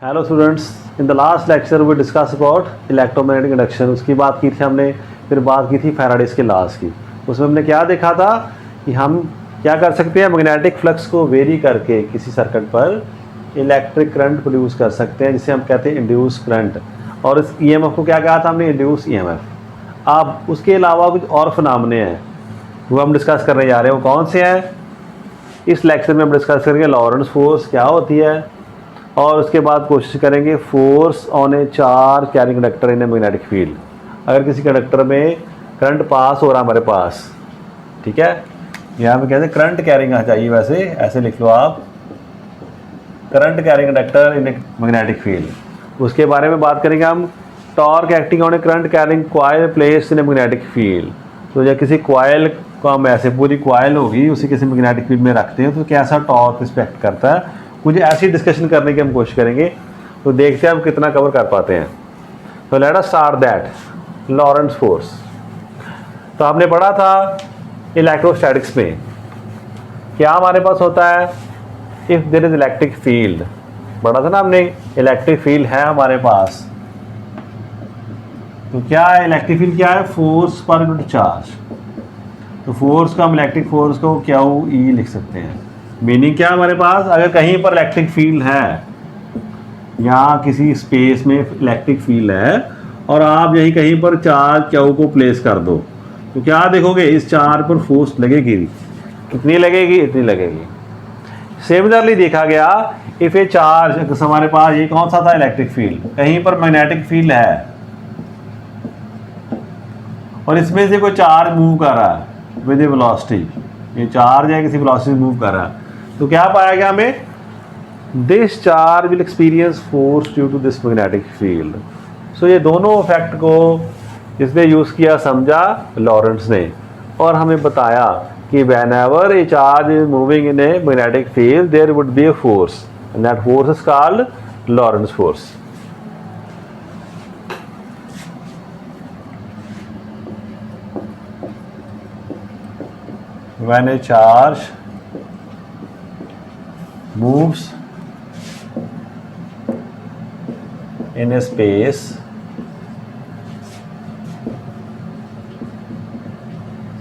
Hello students, in the last lecture we discuss about electromagnetic induction. उसकी बात की थी हमने, फिर बात की थी फैराडेज के लॉज की। उसमें हमने क्या देखा था कि हम क्या कर सकते हैं, मैग्नेटिक फ्लक्स को वेरी करके किसी सर्किट पर इलेक्ट्रिक करंट प्रोड्यूस कर सकते हैं, जिसे हम कहते हैं इंड्यूस करंट। और इस ईएमएफ को क्या कहा था हमने, इंड्यूस ईएमएफ। अब उसके अलावा कुछ और फिनोमेने हैं वो हम डिस्कस करने जा रहे हैं। वो कौन से हैं, इस लेक्चर में हम डिस्कस करेंगे। लॉरेंस फोर्स क्या होती है, और उसके बाद कोशिश करेंगे force on a charge carrying conductor in a magnetic field. अगर किसी कंडक्टर में करंट पास हो रहा हमारे पास, ठीक है, यहाँ पे कहते हैं करंट कैरिंग आ चाहिए, वैसे ऐसे लिख लो आप, current carrying conductor in a magnetic field. उसके बारे में बात करेंगे हम। Torque acting on A current carrying coil placed in a magnetic field. तो जब किसी कॉइल को हम ऐसे, पूरी कॉइल होगी, उसे किसी मैग्नेटिक फील्ड में रखते हैं तो कैसा टॉर्क रिस्पेक्ट करता है, कुछ ऐसी डिस्कशन करने की हम कोशिश करेंगे। तो देखते हैं हम कितना कवर कर पाते हैं। तो let us start that Lawrence force. तो हमने पढ़ा था इलेक्ट्रोस्टैटिक्स में क्या हमारे पास होता है, if there is electric field, पढ़ा था ना हमने, इलेक्ट्रिक फील्ड है हमारे पास, तो क्या है इलेक्ट्रिक फील्ड, क्या है, फोर्स पर यूनिट चार्ज। तो फोर्स का हम इलेक्ट्रिक फोर्स को क्यू ई लिख सकते हैं। मीनिंग क्या, हमारे पास अगर कहीं पर इलेक्ट्रिक फील्ड है या किसी स्पेस में इलेक्ट्रिक फील्ड है और आप यही कहीं पर चार्ज क्यू को प्लेस कर दो, तो क्या देखोगे, इस चार्ज पर फोर्स लगेगी। कितनी लगेगी, इतनी लगेगी। सिमिलरली देखा गया, इफ ए चार्ज, हमारे पास ये कौन सा था, इलेक्ट्रिक फील्ड, कहीं पर मैग्नेटिक फील्ड है और इसमें से कोई चार्ज मूव कर रहा है विद ए वेलोसिटी, ये चार्ज है किसी वेलोसिटी मूव कर रहा है, तो क्या पाया गया हमें, this charge will experience force due to this magnetic field. So ये दोनों इफेक्ट को इसने यूज़ किया, समझा लॉरेंस ने, और हमें बताया कि whenever a charge is moving in a magnetic field there would be a force, and that force is called Lorentz force. When a charge moves in a space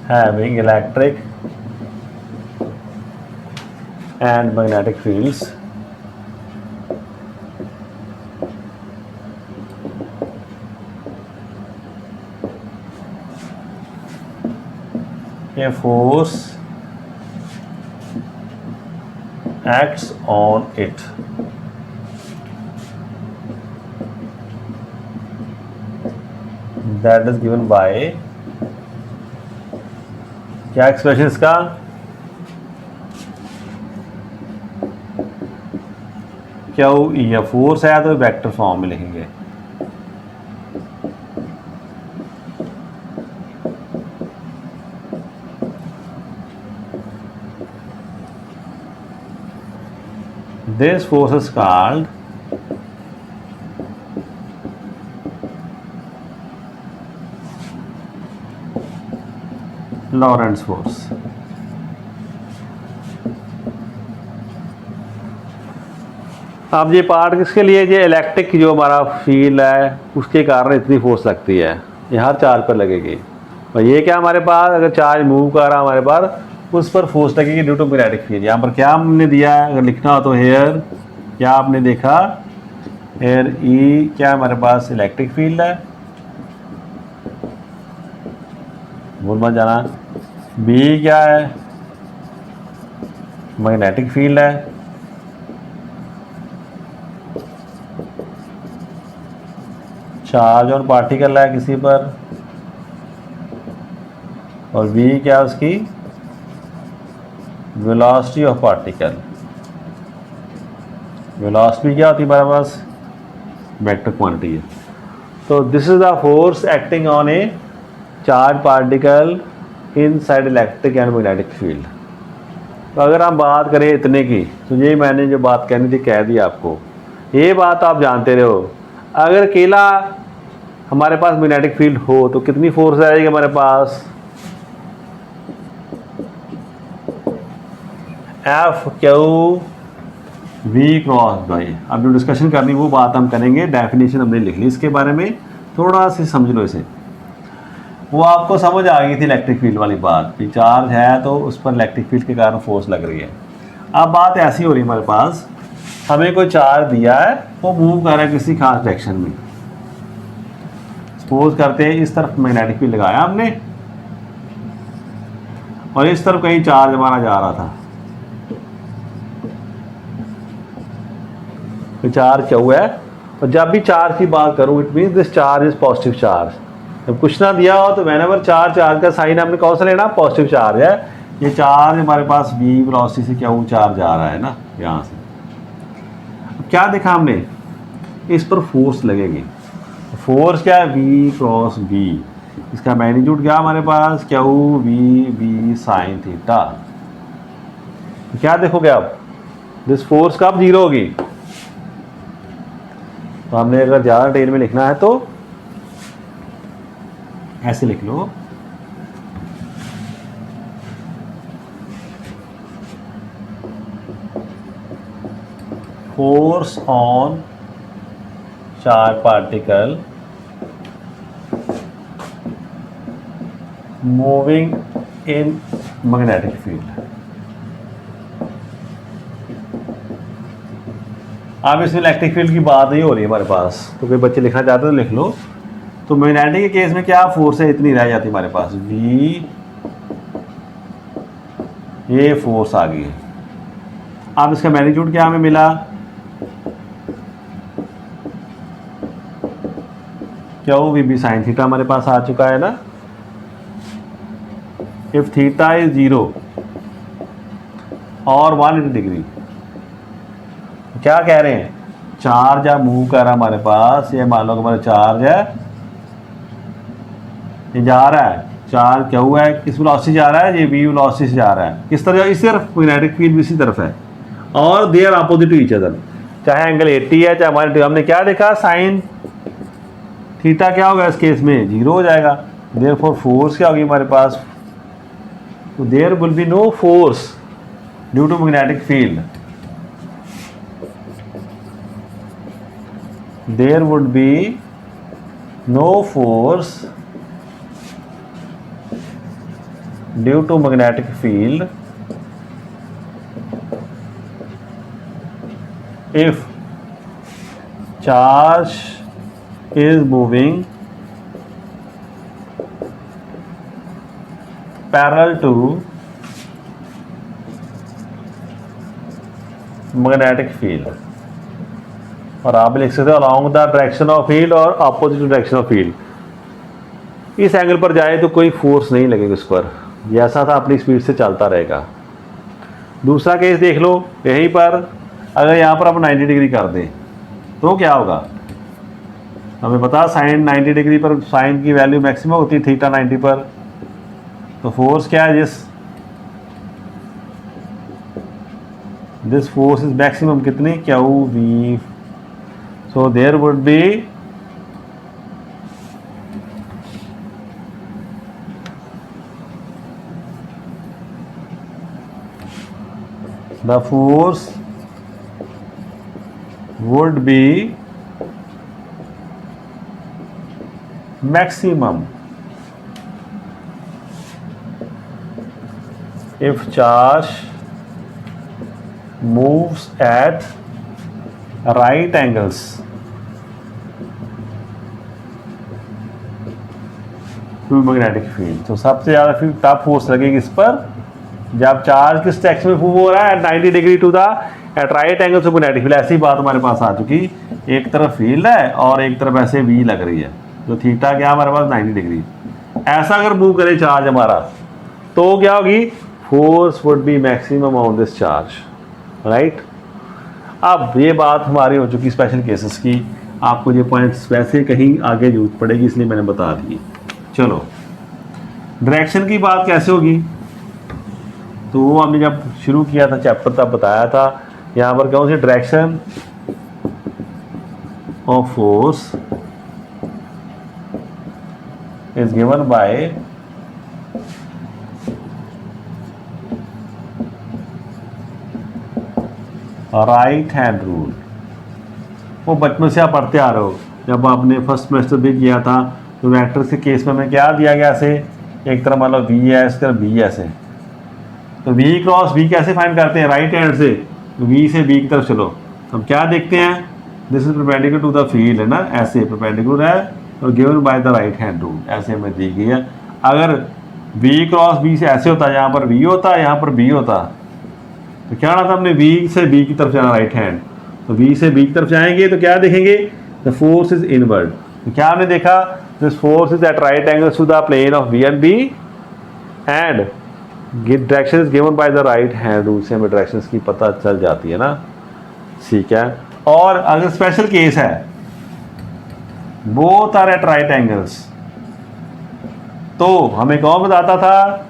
having electric and magnetic fields, a force acts on it. That is given by, क्या expression इसका, Q E, या force है तो vector form में लिखेंगे। This force is called Lorentz force. अब ये part किसके लिए, ये इलेक्ट्रिक जो हमारा फील्ड है उसके कारण इतनी फोर्स लगती है, ये हर चार्ज पर लगेगी। और ये क्या, हमारे पास अगर चार्ज मूव कर रहा है हमारे पास, उस पर फोर्स लगेगी ड्यू टू मैग्नेटिक फील्ड। यहाँ पर क्या हमने दिया है, अगर लिखना हो तो हेयर, क्या आपने देखा, हेयर ई क्या हमारे पास इलेक्ट्रिक फील्ड है, भूल मत जाना, बी क्या है, मैग्नेटिक फील्ड है, चार्ज और पार्टिकल है किसी पर, और वी क्या उसकी वेलोसिटी ऑफ पार्टिकल। वेलोसिटी क्या होती है हमारे पास, वेक्टर क्वांटिटी है। तो this is the force acting on a charge particle inside electric and magnetic field. तो अगर हम बात करें इतने की, तो ये मैंने जो बात कहनी थी कह दी आपको, ये बात आप जानते रहो। अगर अकेला हमारे पास मैग्नेटिक फील्ड हो तो कितनी फोर्स आएगी हमारे पास, F Q we cross B. अब जो डिस्कशन करनी वो बात हम करेंगे, डेफिनेशन हमने लिख ली इसके बारे में, थोड़ा सा समझ लो इसे। वो आपको समझ आ गई थी इलेक्ट्रिक फील्ड वाली बात कि चार्ज है तो उस पर इलेक्ट्रिक फील्ड के कारण फोर्स लग रही है। अब बात ऐसी हो रही है हमारे पास, हमें कोई चार्ज दिया है, वो मूव कर रहा है किसी खास डायरेक्शन में। सपोज करते हैं इस तरफ मैग्नेटिक फील्ड लगाया हमने और इस तरफ कहीं चार्ज हमारा जा रहा था, तो चार्ज क्या हुआ है। और जब भी चार्ज की बात करूं it mean this charge is positive charge. जब कुछ ना दिया हो तो व्हेनेवर चार्ज का साइन हमने कौन सा लेना, पॉजिटिव चार्ज है। ये चार्ज हमारे पास v वेलोसिटी से क्या वो चार्ज आ रहा है ना यहाँ से। अब क्या देखा हमने, इस पर फोर्स लगेगी। फोर्स क्या है, v क्रॉस v। इसका मैग्नीट्यूड क्या हमारे पास, क्या वो v साइन थीटा। क्या देखोगे आप, दिस फोर्स कब जीरो होगी। तो हमने अगर ज़्यादा डिटेल में लिखना है तो ऐसे लिख लो, force on charge particle moving in magnetic field. अब इसमें इलेक्ट्रिक फील्ड की बात नहीं हो रही है हमारे पास, तो कोई बच्चे लिखना चाहते हैं तो लिख लो। तो मैग्नेटिक के केस में क्या फोर्स है, इतनी रह जाती है हमारे पास v, ये फोर्स आ गई है। अब इसका मैग्नीट्यूड क्या हमें मिला, क्या वो v साइन थीटा हमारे पास आ चुका है ना। इफ थीटा इज 0 और 180 डिग्री, क्या कह रहे हैं, चार्ज या मूव कर रहा है हमारे पास, ये मान लो हमारा चार्ज है, ये जा रहा है, चार्ज क्या हुआ है, किस वेलोसिटी जा रहा है, ये v वेलोसिटी से जा रहा है। किस तरह, इस तरफ मैग्नेटिक फील्ड भी इसी तरफ है और they are opposite to each other. चाहे एंगल 80 है चाहे हमारे, हमने क्या देखा, साइन थीटा क्या होगा इस केस में, 0 हो जाएगा। देयरफॉर फोर्स क्या होगी हमारे पास, तो there will be no force due to magnetic field. there would be no force due to magnetic field if charge is moving parallel to magnetic field। और आप लिख सकते हो along the direction of field और opposite direction of field. इस angle पर जाए तो कोई फोर्स नहीं लगेगा उस पर, जैसा था अपनी स्पीड से चलता रहेगा। दूसरा केस देख लो, यहीं पर अगर यहाँ पर आप 90 डिग्री कर दें तो क्या होगा, हमें पता साइन 90 डिग्री पर साइन की वैल्यू मैक्सिमम होती है थीटा 90 पर। तो फोर्स क्या है, दिस फोर्स इज मैक्सिमम कितनी, क्या वो v। So there would be the force would be maximum if charge moves at right angles to magnetic field. तो सबसे ज़्यादा फील्ड तब फोर्स लगेगी इस पर जब चार्ज किस डायरेक्शन में मूव हो रहा है, 90 degree to the at right angle to magnetic field. ऐसी बात हमारे पास आ चुकी, एक तरफ फील्ड है और एक तरफ ऐसे v लग रही है, तो थीटा क्या हमारे पास 90 डिग्री। ऐसा अगर मूव करे चार्ज हमारा तो क्या होगी, force would be maximum on this charge, right. अब ये बात हमारी हो चुकी स्पेशल केसेस की, आपको ये पॉइंट्स वैसे कहीं आगे जरूरत पड़ेगी इसलिए मैंने बता दी। चलो डायरेक्शन की बात कैसे होगी, तो वो हमने जब शुरू किया था चैप्टर तब बताया था। यहाँ पर कौन सी direction of force is given by right hand rule. वो बचपन से आप पढ़ते आ रहे हो, जब आपने फर्स्ट सेमेस्टर भी किया था तो वेक्टर्स के केस में हमें क्या दिया गया ऐसे, एक तरफ मान लो वी है, इस तरफ बी ऐसे, तो वी क्रॉस बी कैसे फाइंड करते हैं, राइट हैंड से, वी से बी की तरफ चलो। हम क्या देखते हैं, this is perpendicular to the field है ना, ऐसे परपेंडिकुलर है और given by the right hand rule, ऐसे हमें दी गई है। अगर वी क्रॉस बी से ऐसे होता, यहाँ पर वी होता, यहाँ पर बी होता, तो क्या होना था, हमने वी से बी की तरफ जाना राइट हैंड, तो वी से बी की तरफ जाएंगे तो क्या देखेंगे, द फोर्स इज इनवर्ड। तो क्या हमने देखा, this force is at right angle to the plane of V and B and direction is given by the right hand rule से हमें डायरेक्शन की पता चल जाती है ना, ठीक है। और अगर स्पेशल केस है, both are at right angles, तो हमें कौन बताता था,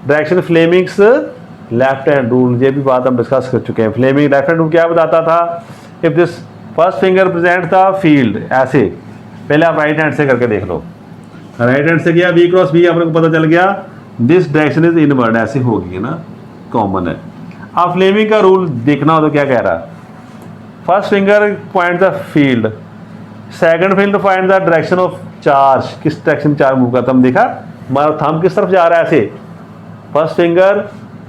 direction Fleming's left hand rule, ये भी बात हम डिस्कस कर चुके हैं। फ्लेमिंग लेफ्ट हैंड रूल क्या बताता था, if this first finger present the field, ऐसे पहले आप राइट हैंड से करके देख लो, राइट हैंड से किया, बी क्रॉस बी अपने को पता चल गया, दिस डायरेक्शन इज इनवर्ड, ऐसे होगी ना, कॉमन है। अब फ्लेमिंग का रूल देखना हो तो क्या कह रहा है, first finger point the field, second finger point the direction of charge, किस डायरेक्शन चार्ज मूव करता, हम देखा हमारा थंब किस तरफ जा रहा है, ऐसे first finger,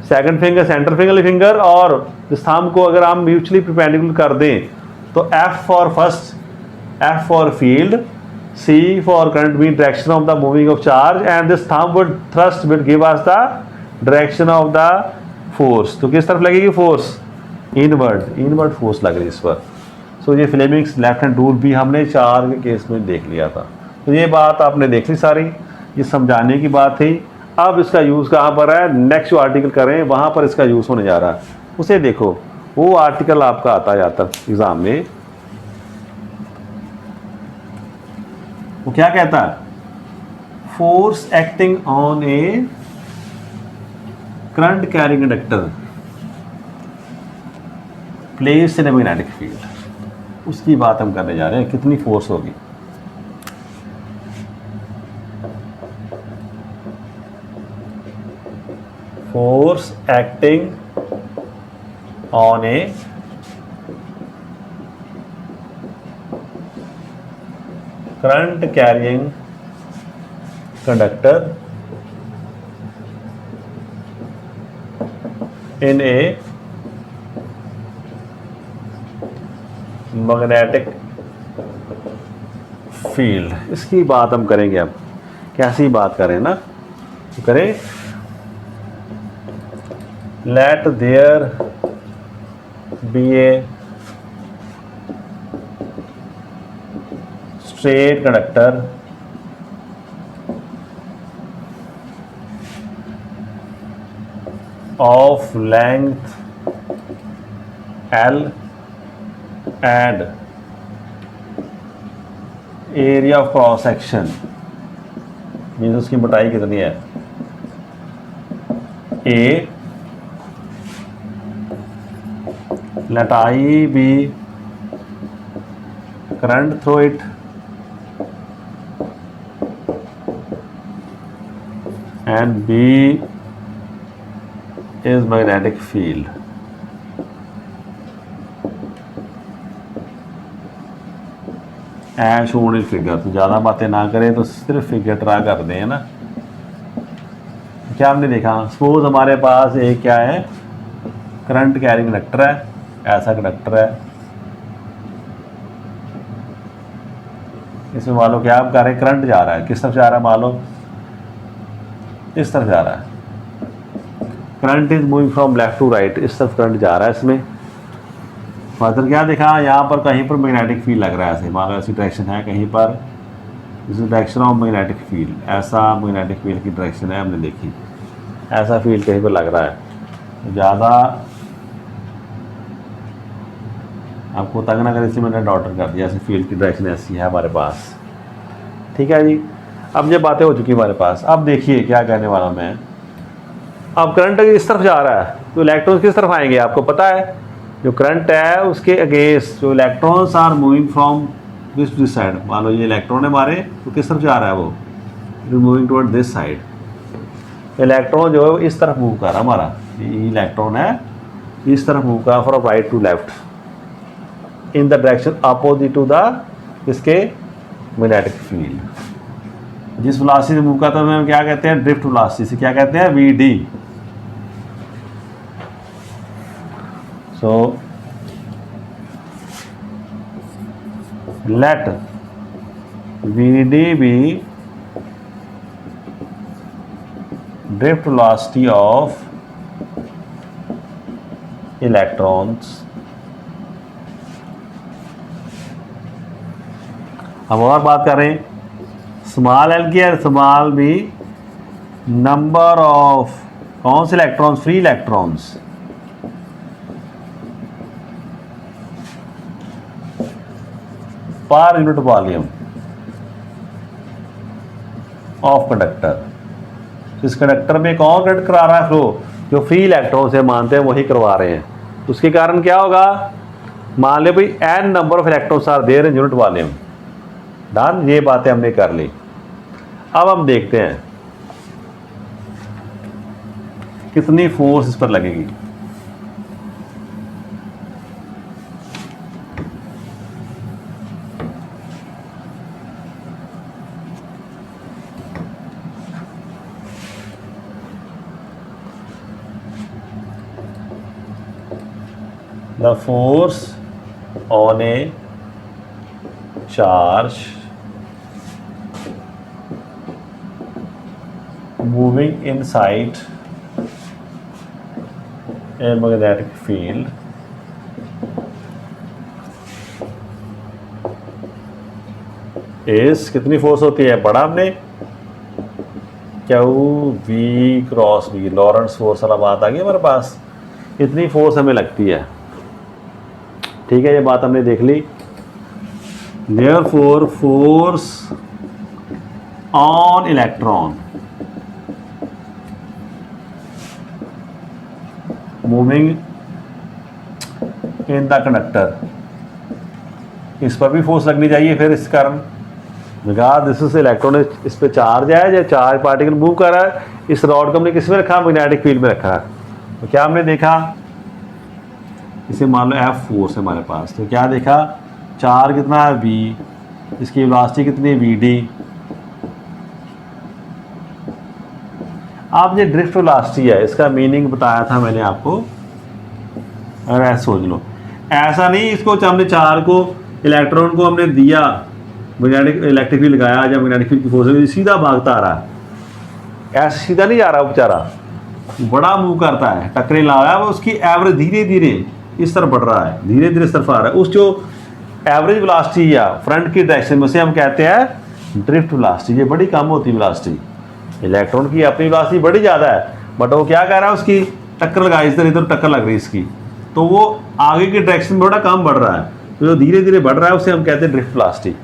second finger, centre finger और इस थंब को अगर हम म्यूचुअली परपेंडिकुलर कर दें तो F for first, F for field, C for current mean direction of the moving of charge and this thumb would thrust will give us the direction of the force. तो किस तरफ लगेगी force, inward force लग रही है इस पर। सो ये फ्लेमिंग्स लेफ्ट हैंड रूल भी हमने चार के केस में देख लिया था। तो ये बात आपने देख ली सारी, ये समझाने की बात थी। अब इसका यूज़ कहाँ पर है, नेक्स्ट जो आर्टिकल करें वहाँ पर इसका यूज़ होने जा रहा है, उसे देखो। वो आर्टिकल आपका आता जाता एग्ज़ाम में, वो क्या कहता है, force acting on A current carrying conductor placed in a magnetic field, उसकी बात हम करने जा रहे हैं, कितनी फोर्स होगी। Force acting on A current carrying conductor in a magnetic field, इसकी बात हम करेंगे। अब कैसी बात करें ना, तो करें, let there be a straight conductor of length L and area of cross section means उसकी मोटाई कितनी है, A, let I be current through it and B is magnetic field। As shown in figure, तो ज़्यादा बातें ना करें, तो सिर्फ फिगर ड्रा कर दें, है ना। क्या हमने देखा, सपोज हमारे पास एक क्या है, करंट कैरिंग कंडक्टर है, ऐसा कंडक्टर है, इसमें मान लो क्या आप कह रहे हैं, करंट जा रहा है, किस तरफ जा रहा है, मान लो इस तरफ जा रहा है, current is moving from left to right, इस तरफ करंट जा रहा है इसमें। फादर क्या देखा, यहाँ पर कहीं पर मैग्नेटिक फील्ड लग रहा है, ऐसे मान लो ऐसी डायरेक्शन है कहीं पर, इस डायरेक्शन ऑफ मैग्नेटिक फील्ड, ऐसा मैग्नेटिक फील्ड की डायरेक्शन है, हमने देखी, ऐसा फील्ड कहीं पर लग रहा है। ज़्यादा आपको तंग ना करे इसलिए मैंने डॉटर कर दिया, ऐसे फील्ड की डायरेक्शन ऐसी है हमारे पास, ठीक है जी। अब ये बातें हो चुकी हमारे पास, अब देखिए क्या कहने वाला मैं। अब करंट इस तरफ जा रहा है तो इलेक्ट्रॉन्स किस तरफ आएंगे, आपको पता है, जो करंट है उसके अगेंस्ट जो electrons are moving from this side, मान लो ये इलेक्ट्रॉन है हमारे, तो किस तरफ जा रहा है, वो it is moving toward this side. Electron जो है वो इस तरफ मूव कर रहा है हमारा, ये इलेक्ट्रॉन है, इस तरफ मूव करा from right to left in the direction opposite to the इसके मैग्नेटिक फील्ड। जिस वेलोसिटी से मूव करता है हम क्या कहते हैं, ड्रिफ्ट वेलोसिटी से क्या कहते हैं, V D. So let Vd be drift velocity of electrons। हम और बात कर रहे हैं स्मॉल एल की है, स्मॉल बी नंबर ऑफ कौन से electrons, free electrons per unit volume of conductor. इस कंडक्टर में कौन कंडक्ट करा रहा है फ्लो, जो फ्री इलेक्ट्रॉन से मानते हैं वही करवा रहे हैं। उसके कारण क्या होगा, मान ले भाई N number of electrons are there in unit volume. Done, ये बातें हमने कर ली। अब हम देखते हैं कितनी फोर्स इस पर लगेगी। The force on a charge moving inside a magnetic field is कितनी फोर्स होती है, पढ़ा हमने, q we cross v, Lorentz force वाला बात आ गई हमारे पास। इतनी फोर्स हमें लगती है, ठीक है, ये बात हमने देख ली। Therefore force on electron moving in the conductor, इस पर भी फोर्स लगनी चाहिए। फिर इस कारण बिकॉज दिस इज इलेक्ट्रॉन, इस पे चार्ज है, जो चार्ज पार्टिकल मूव कर रहा है, इस रॉड को हमने किस में रखा, मैग्नेटिक फील्ड में रखा है। तो क्या हमने देखा, इसे मान लो एफ फोर्स है हमारे पास, तो क्या देखा, चार्ज कितना है v, इसकी वेलोसिटी कितनी है वी डी। आप ये ड्रिफ्ट वेलोसिटी है, इसका मीनिंग बताया था मैंने आपको। अगर ऐसा सोच लो, ऐसा नहीं इसको हमने चार्ज को, इलेक्ट्रॉन को हमने दिया, मैग्नेटिक इलेक्ट्रिक फील्ड लगाया, जब मैग्नेटिक फील्ड की फोर्स सीधा भागता आ रहा है, ऐसा सीधा नहीं जा रहा, बेचारा बड़ा मूव करता है, टक्करे लगाया, वो उसकी एवरेज धीरे धीरे इस तरफ बढ़ रहा है, धीरे धीरे इस तरफ आ रहा है। उस जो एवरेज वेलोसिटी या फ्रंट की डायरेक्शन में से हम कहते हैं ड्रिफ्ट वेलोसिटी। ये बड़ी कम होती है वेलोसिटी, इलेक्ट्रॉन की अपनी वेलोसिटी बड़ी ज़्यादा है, बट वो क्या कह रहा है, उसकी टक्कर लगाई, इधर इधर टक्कर लग रही है इसकी, तो वो आगे की डायरेक्शन में बड़ा कम बढ़ रहा है, तो जो धीरे धीरे बढ़ रहा है उसे हम कहते हैं ड्रिफ्ट वेलोसिटी।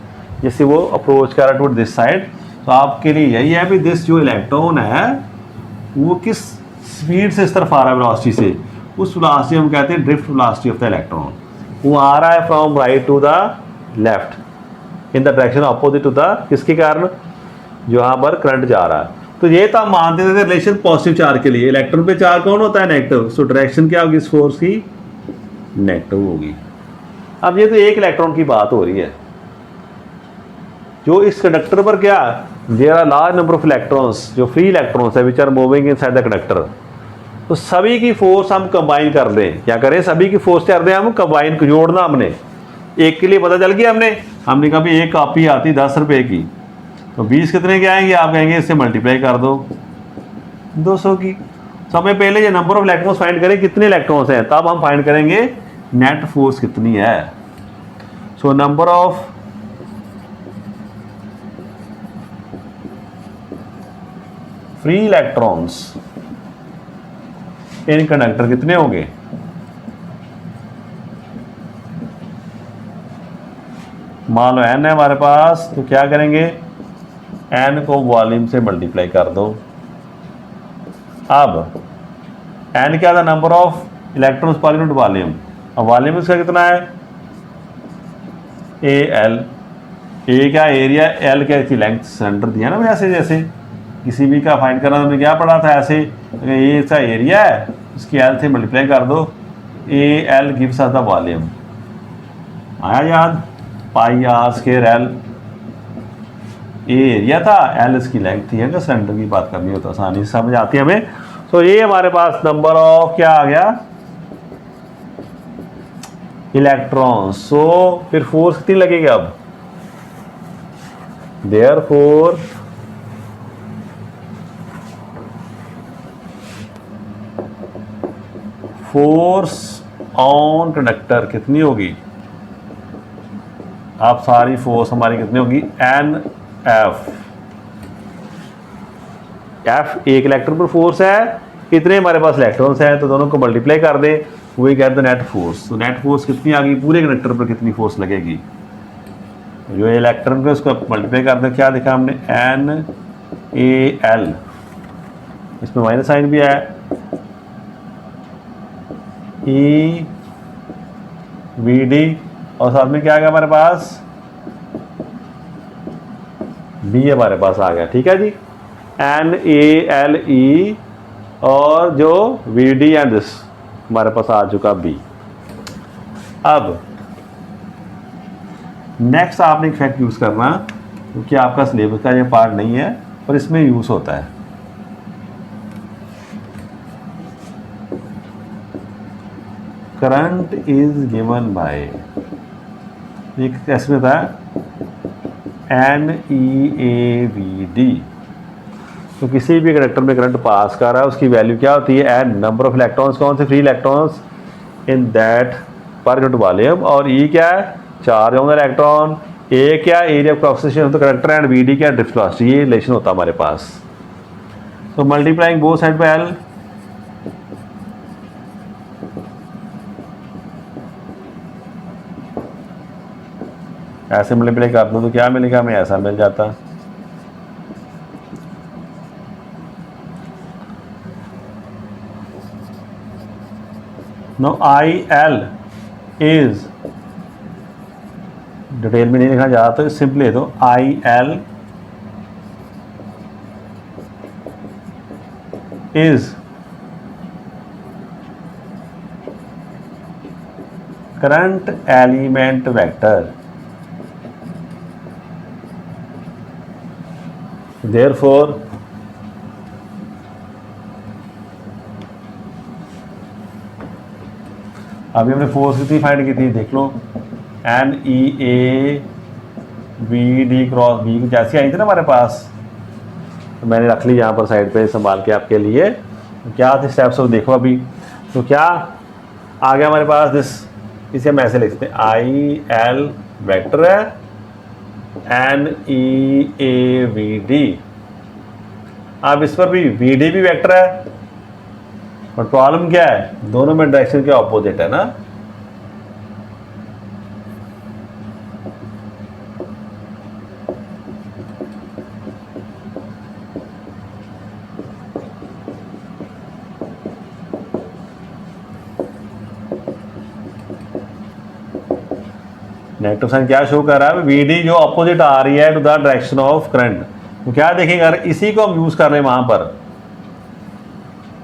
जैसे वो अप्रोच कर रहा है टुवर्ड दिस साइड, तो आपके लिए यही है कि दिस जो इलेक्ट्रॉन है वो किस स्पीड से इस तरफ आ रहा है वेलोसिटी से, उस वेलोसिटी हम कहते हैं drift velocity of the electron. वो आ रहा है from right to the left in the direction opposite to the, किसके कारण, जो यहाँ पर करंट जा रहा है। तो ये तो हम मानते थे रिलेशन पॉजिटिव चार्ज के लिए, इलेक्ट्रॉन पे चार्ज कौन होता है, नेगेटिव, सो डायरेक्शन क्या होगी इस फोर्स की, नेगेटिव होगी। अब ये तो एक इलेक्ट्रॉन की बात हो रही है, जो इस कंडक्टर पर क्या, there are large number of electrons, जो फ्री इलेक्ट्रॉन्स है which are moving inside the conductor. तो सभी की फोर्स हम कंबाइन कर दें, क्या करें, सभी की फोर्स कर दें हम कंबाइन, जोड़ना हमने। एक के लिए पता चल गया हमने कहा भी एक कॉपी आती 10 रुपये की, तो 20 कितने के आएंगे, आप कहेंगे इससे मल्टीप्लाई कर दो 200 की। तो हमें पहले ये नंबर ऑफ इलेक्ट्रॉन्स फाइंड करें, कितने इलेक्ट्रॉन्स हैं, तब हम फाइंड करेंगे नेट फोर्स कितनी है। So number of free electrons in conductor कितने होंगे, मान लो n है हमारे पास, तो क्या करेंगे, n को वॉल्यूम से मल्टीप्लाई कर दो। अब n क्या था, number of electrons per unit volume, अब वॉल्यूम इसका कितना है, AL, A क्या एरिया, L क्या इसकी लेंथ, सिलेंडर दिया ना ऐसे, जैसे किसी भी का फाइंड करना, हमने क्या पढ़ा था ऐसे, ये इसका एरिया है, इसकी L से मल्टीप्लाई कर दो, A L gives us the volume, आया याद, pi r square L, A area था, एल इसकी लेंथ थी, है ना, सिलेंडर की बात करनी हो तो आसानी से समझ आती है हमें। तो ये हमारे पास नंबर ऑफ क्या आ गया, इलेक्ट्रॉन। सो फिर फोर्स कितनी लगेगी अब, देयरफॉर फोर्स ऑन कंडक्टर कितनी होगी, आप सारी फोर्स हमारी कितनी होगी, एन एफ, एफ एक इलेक्ट्रॉन पर फोर्स है, इतने हमारे पास इलेक्ट्रॉन्स हैं, तो दोनों को मल्टीप्लाई कर दें, वही कहते हैं नेट फोर्स। तो नेट फोर्स कितनी आ गई, पूरे कंडक्टर पर कितनी फोर्स लगेगी, जो इलेक्ट्रॉन पे उसको मल्टीप्लाई कर दें, क्या देखा हमने, एन ए एल, इसमें माइनस साइन भी है, ई वी डी, और साथ में क्या आ गया हमारे पास, बी हमारे पास आ गया, ठीक है जी, एन ए एल ई, और जो वी डी एंड दिस हमारे पास आ चुका बी। अब नेक्स्ट आपने एक फैक्ट यूज करना, क्योंकि आपका सिलेबस का ये पार्ट नहीं है पर इसमें यूज होता है। करंट इज गिवन बाय, एक कैसे होता है, N E A we D. तो किसी भी कंडक्टर में करंट पास कर रहा है, उसकी वैल्यू क्या होती है, एन नंबर ऑफ इलेक्ट्रॉन्स, कौन से, free electrons in that per unit volume, और ई क्या है, charge on the electron, A क्या, area of cross section of the conductor, and V D क्या, ड्रिफ्ट वेलोसिटी, ये रिलेशन होता है हमारे पास। तो multiplying both side by L, ऐसे मल्टीप्लाई कर दो तो क्या मिलेगा हमें, ऐसा मिल जाता। Now I L is, detail में नहीं लिखा जा तो सिंपली दो, आई L is current element vector, therefore अभी हमने फोर्स कितनी फाइंड की थी, देख लो, n E A we D cross B जैसी आई थी ना हमारे पास, तो मैंने रख ली यहाँ पर साइड पे संभाल के आपके लिए। तो क्या थे स्टेप्स, देखो अभी तो क्या आ गया हमारे पास, दिस, इसे हम ऐसे लिखते हैं, आई एल वेक्टर है, N E A we D, अब इस पर भी वी डी भी वेक्टर है, पर प्रॉब्लम क्या है, दोनों में डायरेक्शन के ऑपोजिट है ना, नेगेटिव साइन क्या शो कर रहा है, वी डी जो ऑपोजिट आ रही है to the direction of current. तो क्या देखेंगे, अगर इसी को हम यूज कर रहे हैं वहां पर,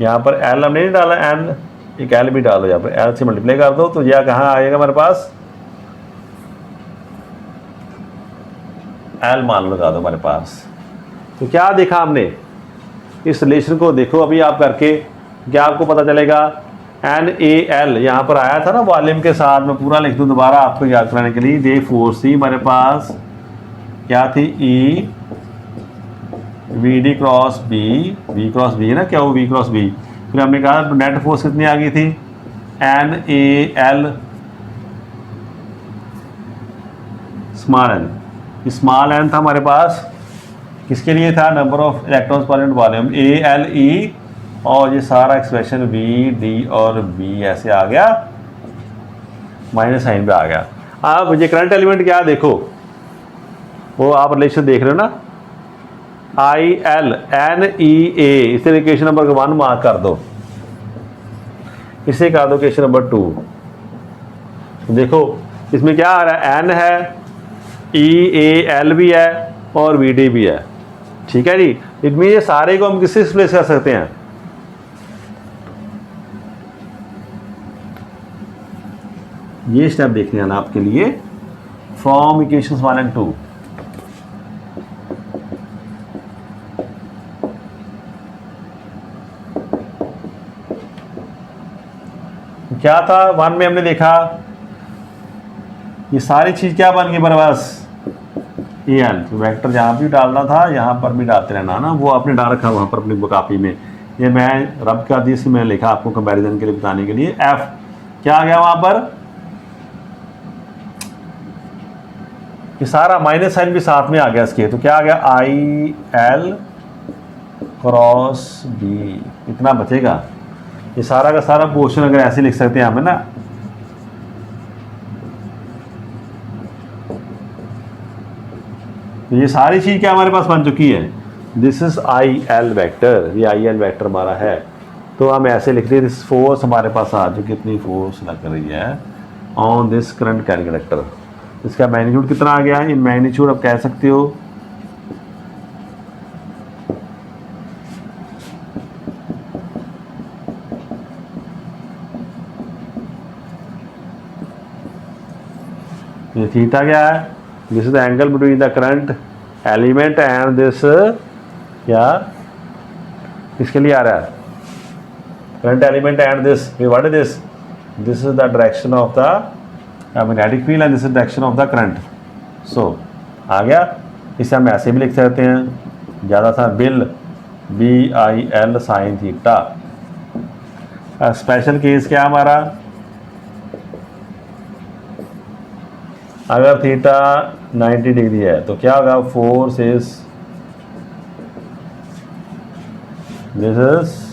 यहाँ पर एल हमने नहीं डाला, एन एक एल भी डालो, यहाँ पर एल से मल्टीप्लाई कर दो, तो यह कहाँ आएगा हमारे पास, एल मान लगा दो हमारे पास। तो क्या देखा हमने, इस रिलेशन को देखो अभी आप करके, क्या आपको पता चलेगा, एन ए एल यहाँ पर आया था ना वॉल्यूम के साथ, मैं पूरा लिख दूँ दोबारा आपको याद कराने के लिए, ये फोर्स थी हमारे पास, क्या थी, E V D cross B, V cross B है ना, क्या वो वी क्रॉस बी, फिर हमने कहा नेट फोर्स कितनी आ गई थी, N A L small N, small N था हमारे पास, किसके लिए था, number of electrons per unit volume, A L E, और ये सारा एक्सप्रेशन वी डी और बी ऐसे आ गया, माइनस साइन पे आ गया। अब ये करंट एलिमेंट क्या देखो, वो आप रिलेशन देख रहे हो ना, आई एल एन ई ए, इसे इक्वेशन नंबर 1 मार्क कर दो, इसे कर दो इक्वेशन नंबर 2। देखो इसमें क्या आ रहा है, एन है, ई ए एल भी है और वी डी भी है, ठीक है जी। इट मीन ये सारे को हम किससे रिप्लेस कर सकते हैं, ये स्टेप देखने आना आपके लिए फ्रॉम इक्वेशंस 1 and 2। क्या था 1 में हमने देखा ये सारी चीज क्या बन गई बस ए एल, तो वेक्टर जहाँ भी डालना था यहाँ पर भी डालते रहना ना, वो आपने डाल रखा वहाँ पर अपनी कॉपी में। ये मैं रब कर दी, इसमें मैंने लिखा आपको कंपैरिजन के लिए बताने के लिए। एफ क्या आ गया वहाँ पर, ये सारा माइनस साइन भी साथ में आ गया इसके, तो क्या आ गया आई एल क्रॉस बी, इतना बचेगा। ये सारा का सारा पोर्शन अगर ऐसे लिख सकते हैं हमें ना, तो ये सारी चीज क्या हमारे पास बन चुकी है। This is I L vector, ये आई एल वैक्टर हमारा है। तो हम ऐसे लिख रहे हैं दिस फोर्स हमारे पास आ चुकी, कितनी फोर्स लग रही है on this current carrying conductor. इसका मैग्नीट्यूड कितना आ गया, इन मैग्नीट्यूड आप कह सकते हो ये थीटा क्या है, this is the angle between the current element and this, क्या किसके लिए आ रहा है, current element and this, what is this, this is the direction of the magnetic field and this is direction of the current. So आ गया, इसे हम ऐसे भी लिख सकते हैं ज़्यादा सा बिल B I L sine theta. Special case क्या हमारा, अगर थीटा 90 डिग्री है तो क्या होगा, force is this is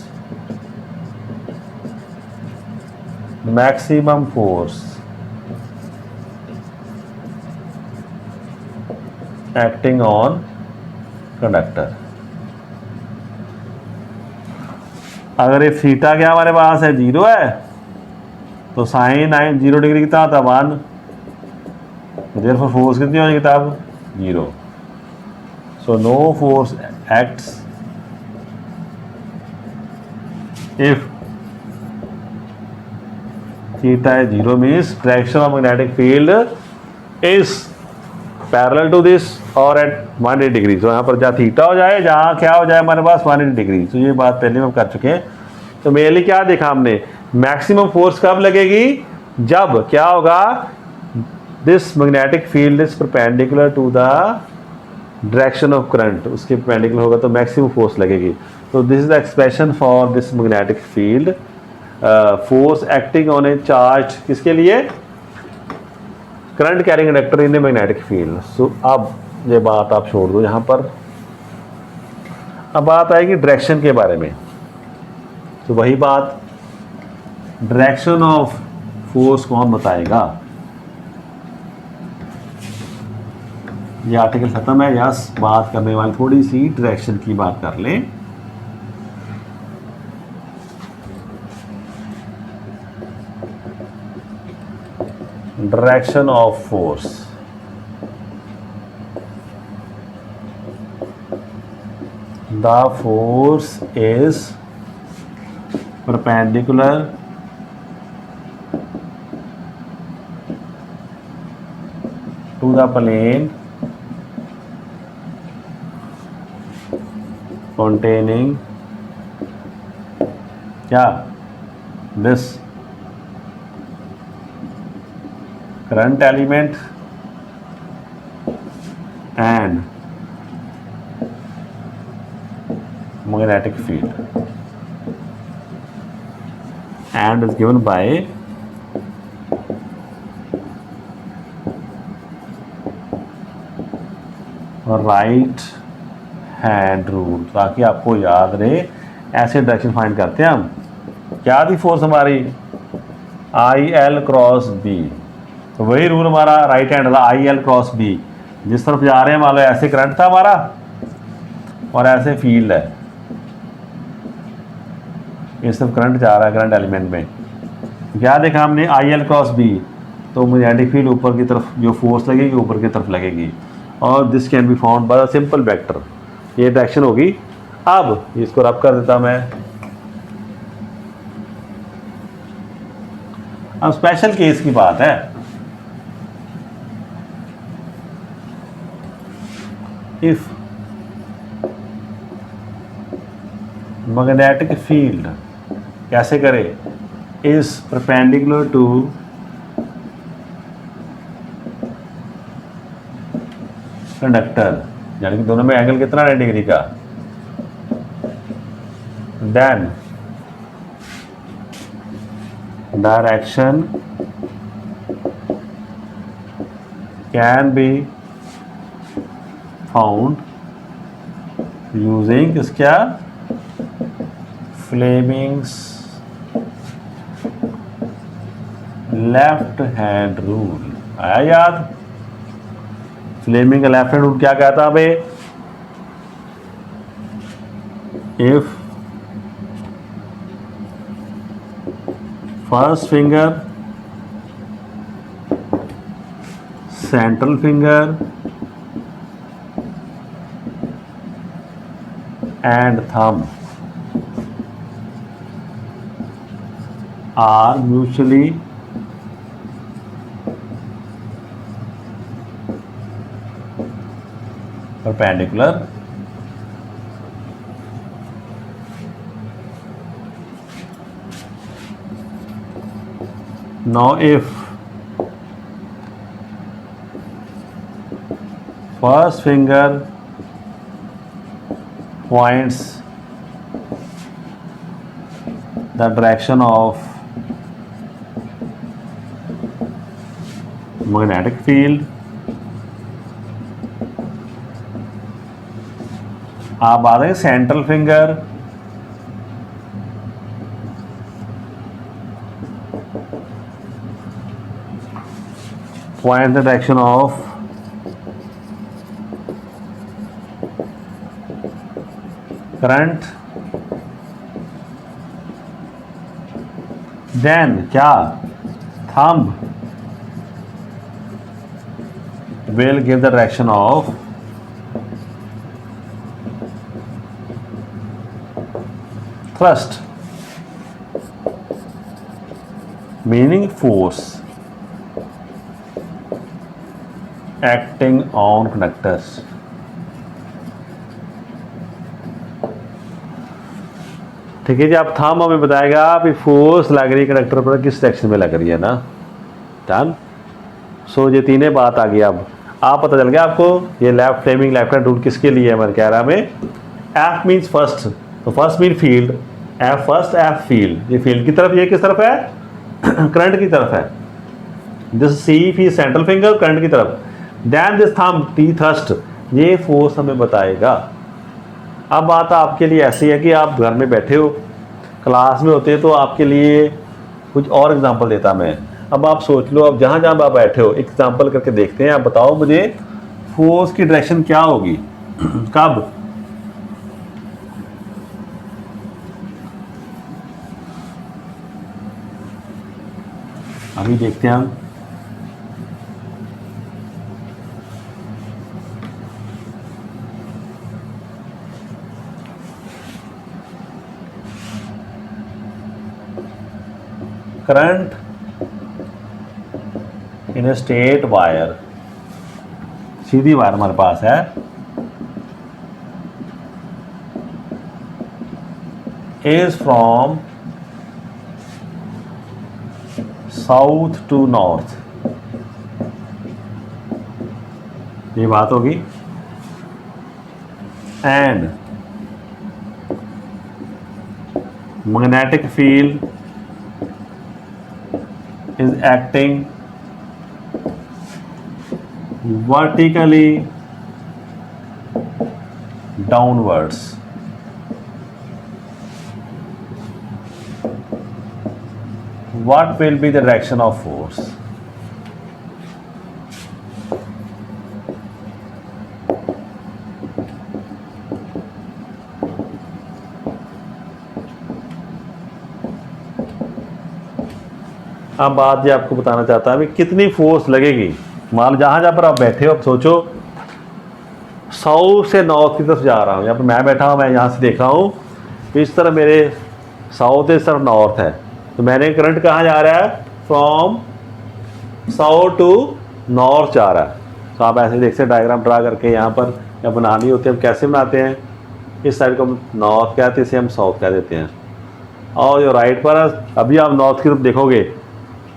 maximum force acting on conductor. अगर ये थीटा क्या हमारे पास है 0 है तो साइन 0 डिग्री कितना होता है 1, therefore फोर्स कितनी हो जाएगी तब 0। So no force acts if theta is 0 means direction of magnetic field is parallel to this और at 180 डिग्री। तो यहाँ पर जहाँ थीटा हो जाए, जहाँ क्या हो जाए हमारे पास 180 डिग्री। तो ये बात पहले हम कर चुके हैं। तो मेरे लिए क्या देखा हमने, मैक्सिमम फोर्स कब लगेगी, जब क्या होगा, this magnetic field is perpendicular to the direction of current, उसके परपेंडिकुलर होगा तो मैक्सिमम फोर्स लगेगी। तो this is the expression for this magnetic field, force acting on a charge, किसके लिए, current carrying conductor in a magnetic field. So अब ये बात आप छोड़ दो यहाँ पर, अब बात आएगी डायरेक्शन के बारे में। तो वही बात, डायरेक्शन ऑफ फोर्स कौन बताएगा। ये आर्टिकल खत्म है, यस बात करने वाले थोड़ी सी डायरेक्शन की बात कर लें। Direction of force, the force is perpendicular to the plane containing क्या, this current element and magnetic field and is given by right hand rule, ताकि आपको याद रहे। ऐसे डायरेक्शन फाइंड करते हैं हम, क्या थी फोर्स हमारी आई एल क्रॉस बी, तो वही रूल हमारा राइट हैंड वाला आई एल क्रॉस बी। जिस तरफ जा रहे हैं मान लो ऐसे करंट था हमारा और ऐसे फील्ड है, इस तरफ करंट जा रहा है करंट एलिमेंट में, क्या देखा हमने आई एल क्रॉस बी, तो मैग्नेटिक फील्ड ऊपर की तरफ जो फोर्स लगेगी ऊपर की तरफ लगेगी। और this can be found by simple vector, ये डायरेक्शन होगी। अब इसको रब कर देता मैं, अब स्पेशल केस की बात है, इफ मैग्नेटिक फील्ड कैसे करे, इज परपेंडिकुलर टू कंडक्टर, यानी कि दोनों में एंगल कितना है डिग्री का, then direction can be found using क्या, फ्लेमिंग्स लेफ्ट हैंड रूल। आया याद? फ्लेमिंग का लेफ्ट हैंड रूल क्या कहता है? If first finger, central finger and thumb are mutually perpendicular, now if first finger points the direction of magnetic field, आप आ रहे central finger point the direction of current, then क्या, thumb will give the direction of thrust, meaning force acting on conductors। ठीक है जी, आप thumb हमें बताएगा कि फोर्स लग रही है कंडक्टर पर किस डायरेक्शन में लग रही है ना, डन। सो ये तीनों बात आ गई। अब आप पता चल गया आपको ये left Fleming left hand rule किसके लिए है। मैं कह रहा हमें एफ मीन्स फर्स्ट, तो first mean field, F first F field, ये फील्ड की तरफ, ये किस तरफ है, करंट की तरफ है। This C fee central finger current की तरफ, then this thumb T thrust, ये फोर्स हमें बताएगा। अब बात आपके लिए ऐसी है कि आप घर में बैठे हो, क्लास में होते तो आपके लिए कुछ और एग्जांपल देता मैं। अब आप सोच लो, अब जहाँ जहाँ आप बैठे हो एग्जांपल करके देखते हैं। आप बताओ मुझे फोर्स की डायरेक्शन क्या होगी, कब, अभी देखते हैं हम। Current in a straight wire, सीधी वायर हमारे पास है, is from south to north, ये बात होगी। And magnetic field is acting vertically downwards, what will be the direction of force? अब बात ये आपको बताना चाहता है कितनी फोर्स लगेगी। मान लो जहाँ जहाँ पर आप बैठे हो, अब सोचो साउथ से नॉर्थ की तरफ जा रहा हूँ, यहाँ पर मैं बैठा हूँ, मैं यहाँ से देख रहा हूँ इस तरफ मेरे साउथ है, इस तरफ नॉर्थ है, तो मैंने करंट कहाँ जा रहा है, फ्रॉम साउथ टू नॉर्थ जा रहा है। तो आप ऐसे देखते हैं डायग्राम ड्रा करके यहाँ पर या बनानी होती है, हम कैसे बनाते हैं, इस साइड को हम नॉर्थ कहते हैं, इसे हम साउथ कह देते हैं। और जो राइट पर अभी आप नॉर्थ की तरफ देखोगे,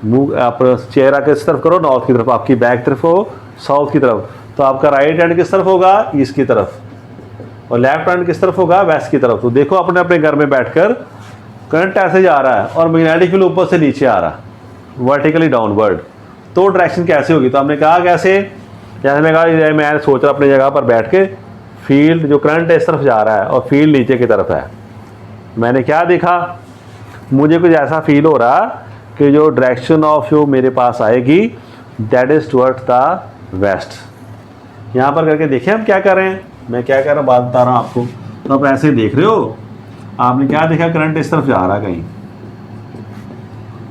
मुंह आप चेहरा किस तरफ करो, नॉर्थ की तरफ, आपकी बैक तरफ हो साउथ की तरफ, तो आपका राइट हैंड किस तरफ होगा, ईस्ट की तरफ, और लेफ्ट हैंड किस तरफ होगा, वेस्ट की तरफ। तो देखो अपने अपने घर में बैठकर करंट ऐसे जा रहा है और मैग्नेटिक फील्ड ऊपर से नीचे आ रहा है, वर्टिकली डाउनवर्ड। तो डायरेक्शन कैसे होगी, तो हमने कहा कैसे, जैसे मैं कहा मैं सोच रहा अपनी जगह पर बैठ के, फील्ड जो करंट इस तरफ जा रहा है और फील्ड नीचे की तरफ है। मैंने क्या देखा, मुझे कुछ ऐसा फील हो रहा कि जो डायरेक्शन ऑफ जो मेरे पास आएगी that is towards the west. यहाँ पर करके देखिए हम क्या कर रहे हैं, मैं क्या कर रहा हूँ बात बता रहा हूँ आपको। तो आप ऐसे देख रहे हो, आपने क्या देखा, करंट इस तरफ जा रहा है कहीं,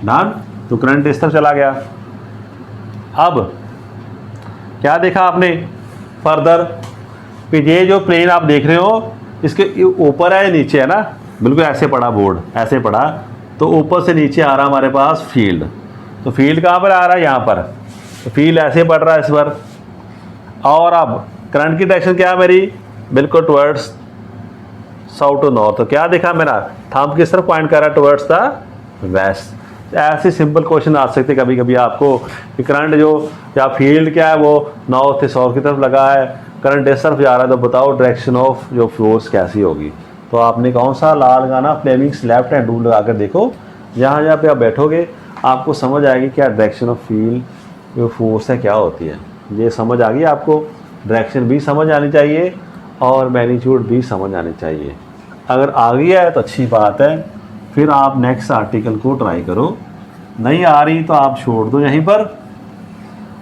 डन, तो करंट इस तरफ चला गया। अब क्या देखा आपने फर्दर, कि ये जो प्लेन आप देख रहे हो इसके ऊपर है या नीचे है ना, बिल्कुल ऐसे पड़ा बोर्ड, ऐसे पड़ा, तो ऊपर से नीचे आ रहा हमारे पास फील्ड। तो फील्ड कहाँ पर आ रहा है, यहाँ पर, तो फील्ड ऐसे पड़ रहा है इस पर। और अब करंट की डायरेक्शन क्या है मेरी, बिल्कुल टुवर्ड्स साउथ टू नॉर्थ। तो क्या देखा मेरा, थंब किस तरफ पॉइंट कर रहा है, टुवर्ड्स द वेस्ट। ऐसे सिंपल क्वेश्चन आ सकते कभी कभी आपको कि करंट जो या फील्ड क्या है वो नॉर्थ से साउथ की तरफ लगा है, करंट इस तरफ जा रहा है, तो बताओ डायरेक्शन ऑफ जो फोर्स कैसी होगी। तो आपने कौन सा लाल गाना फ्लेमिंग्स लेफ्ट हैंड रूल लगा कर देखो, जहाँ जहाँ पे आप बैठोगे आपको समझ आएगी क्या डायरेक्शन ऑफ फील्ड जो फोर्स है क्या होती है। ये समझ आ गई आपको, डायरेक्शन भी समझ आनी चाहिए और मैग्नीट्यूड भी समझ आनी चाहिए। अगर आ गया है तो अच्छी बात है, फिर आप नेक्स्ट आर्टिकल को ट्राई करो, नहीं आ रही तो आप छोड़ दो यहीं पर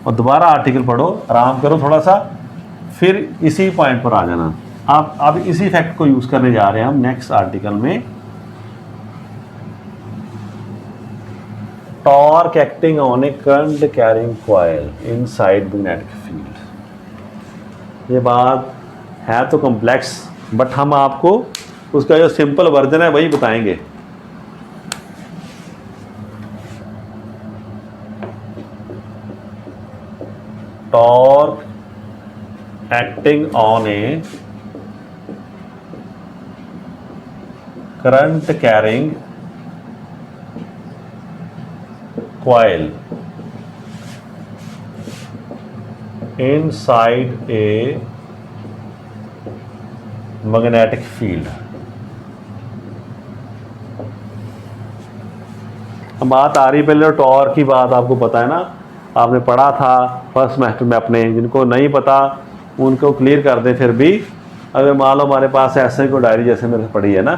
और दोबारा आर्टिकल पढ़ो, आराम करो थोड़ा सा, फिर इसी पॉइंट पर आ जाना। आप अब इसी फैक्ट को यूज़ करने जा रहे हैं हम नेक्स्ट आर्टिकल में। Torque acting on A current carrying coil inside magnetic field. ये बात है तो कॉम्प्लेक्स, बट हम आपको उसका जो सिंपल वर्जन है वही बताएंगे। Torque acting on A current carrying coil inside a magnetic field। अब बात आ रही पहले टॉर्क की बात, आपको पता है ना, आपने पढ़ा था फर्स्ट सेमेस्टर में अपने, जिनको नहीं पता उनको क्लियर कर दें। फिर भी अगर मान लो हमारे पास ऐसे कोई डायरी जैसे मैंने पढ़ी है ना,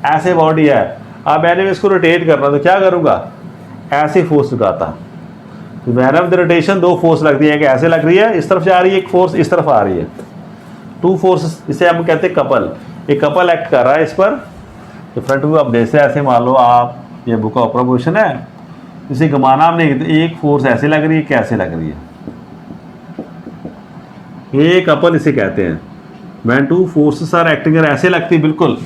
ऐसे बॉडी है, अब मैंने इसको रोटेट करना तो क्या करूँगा, ऐसे फोर्स लगाता। तो मैन ऑफ द रोटेशन दो फोर्स लगती है, एक ऐसे लग रही है इस तरफ जा रही है, एक फोर्स इस तरफ आ रही है, टू फोर्स, इसे हम कहते हैं कपल। एक कपल एक्ट कर रहा है इस पर। तो फ्रंट व्यू आप जैसे ऐसे मान लो आप, ये बुक का ऊपर पोजिशन है, इसे घुमाना हमने, एक फोर्स ऐसे लग रही है, कैसे लग रही है, ये कपल इसे कहते हैं। When two forces are acting, ऐसे लगती है बिल्कुल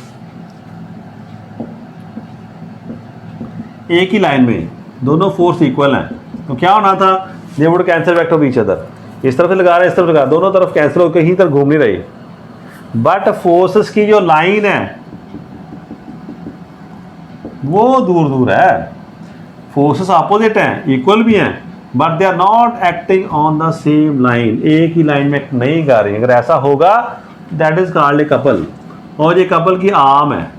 एक ही लाइन में, दोनों फोर्स इक्वल हैं, तो क्या होना था, they would cancel back to each other. इस तरफ से लगा रहा है, इस तरफ लगा, दोनों तरफ कैंसिल होकर कहीं तरफ घूम नहीं रही। बट फोर्सेस की जो लाइन है वो दूर दूर है, फोर्सेस अपोजिट हैं, इक्वल भी हैं, but they are not acting on the same line, एक ही लाइन में नहीं कर रही। अगर ऐसा होगा that is called a couple. और ये कपल की आर्म है,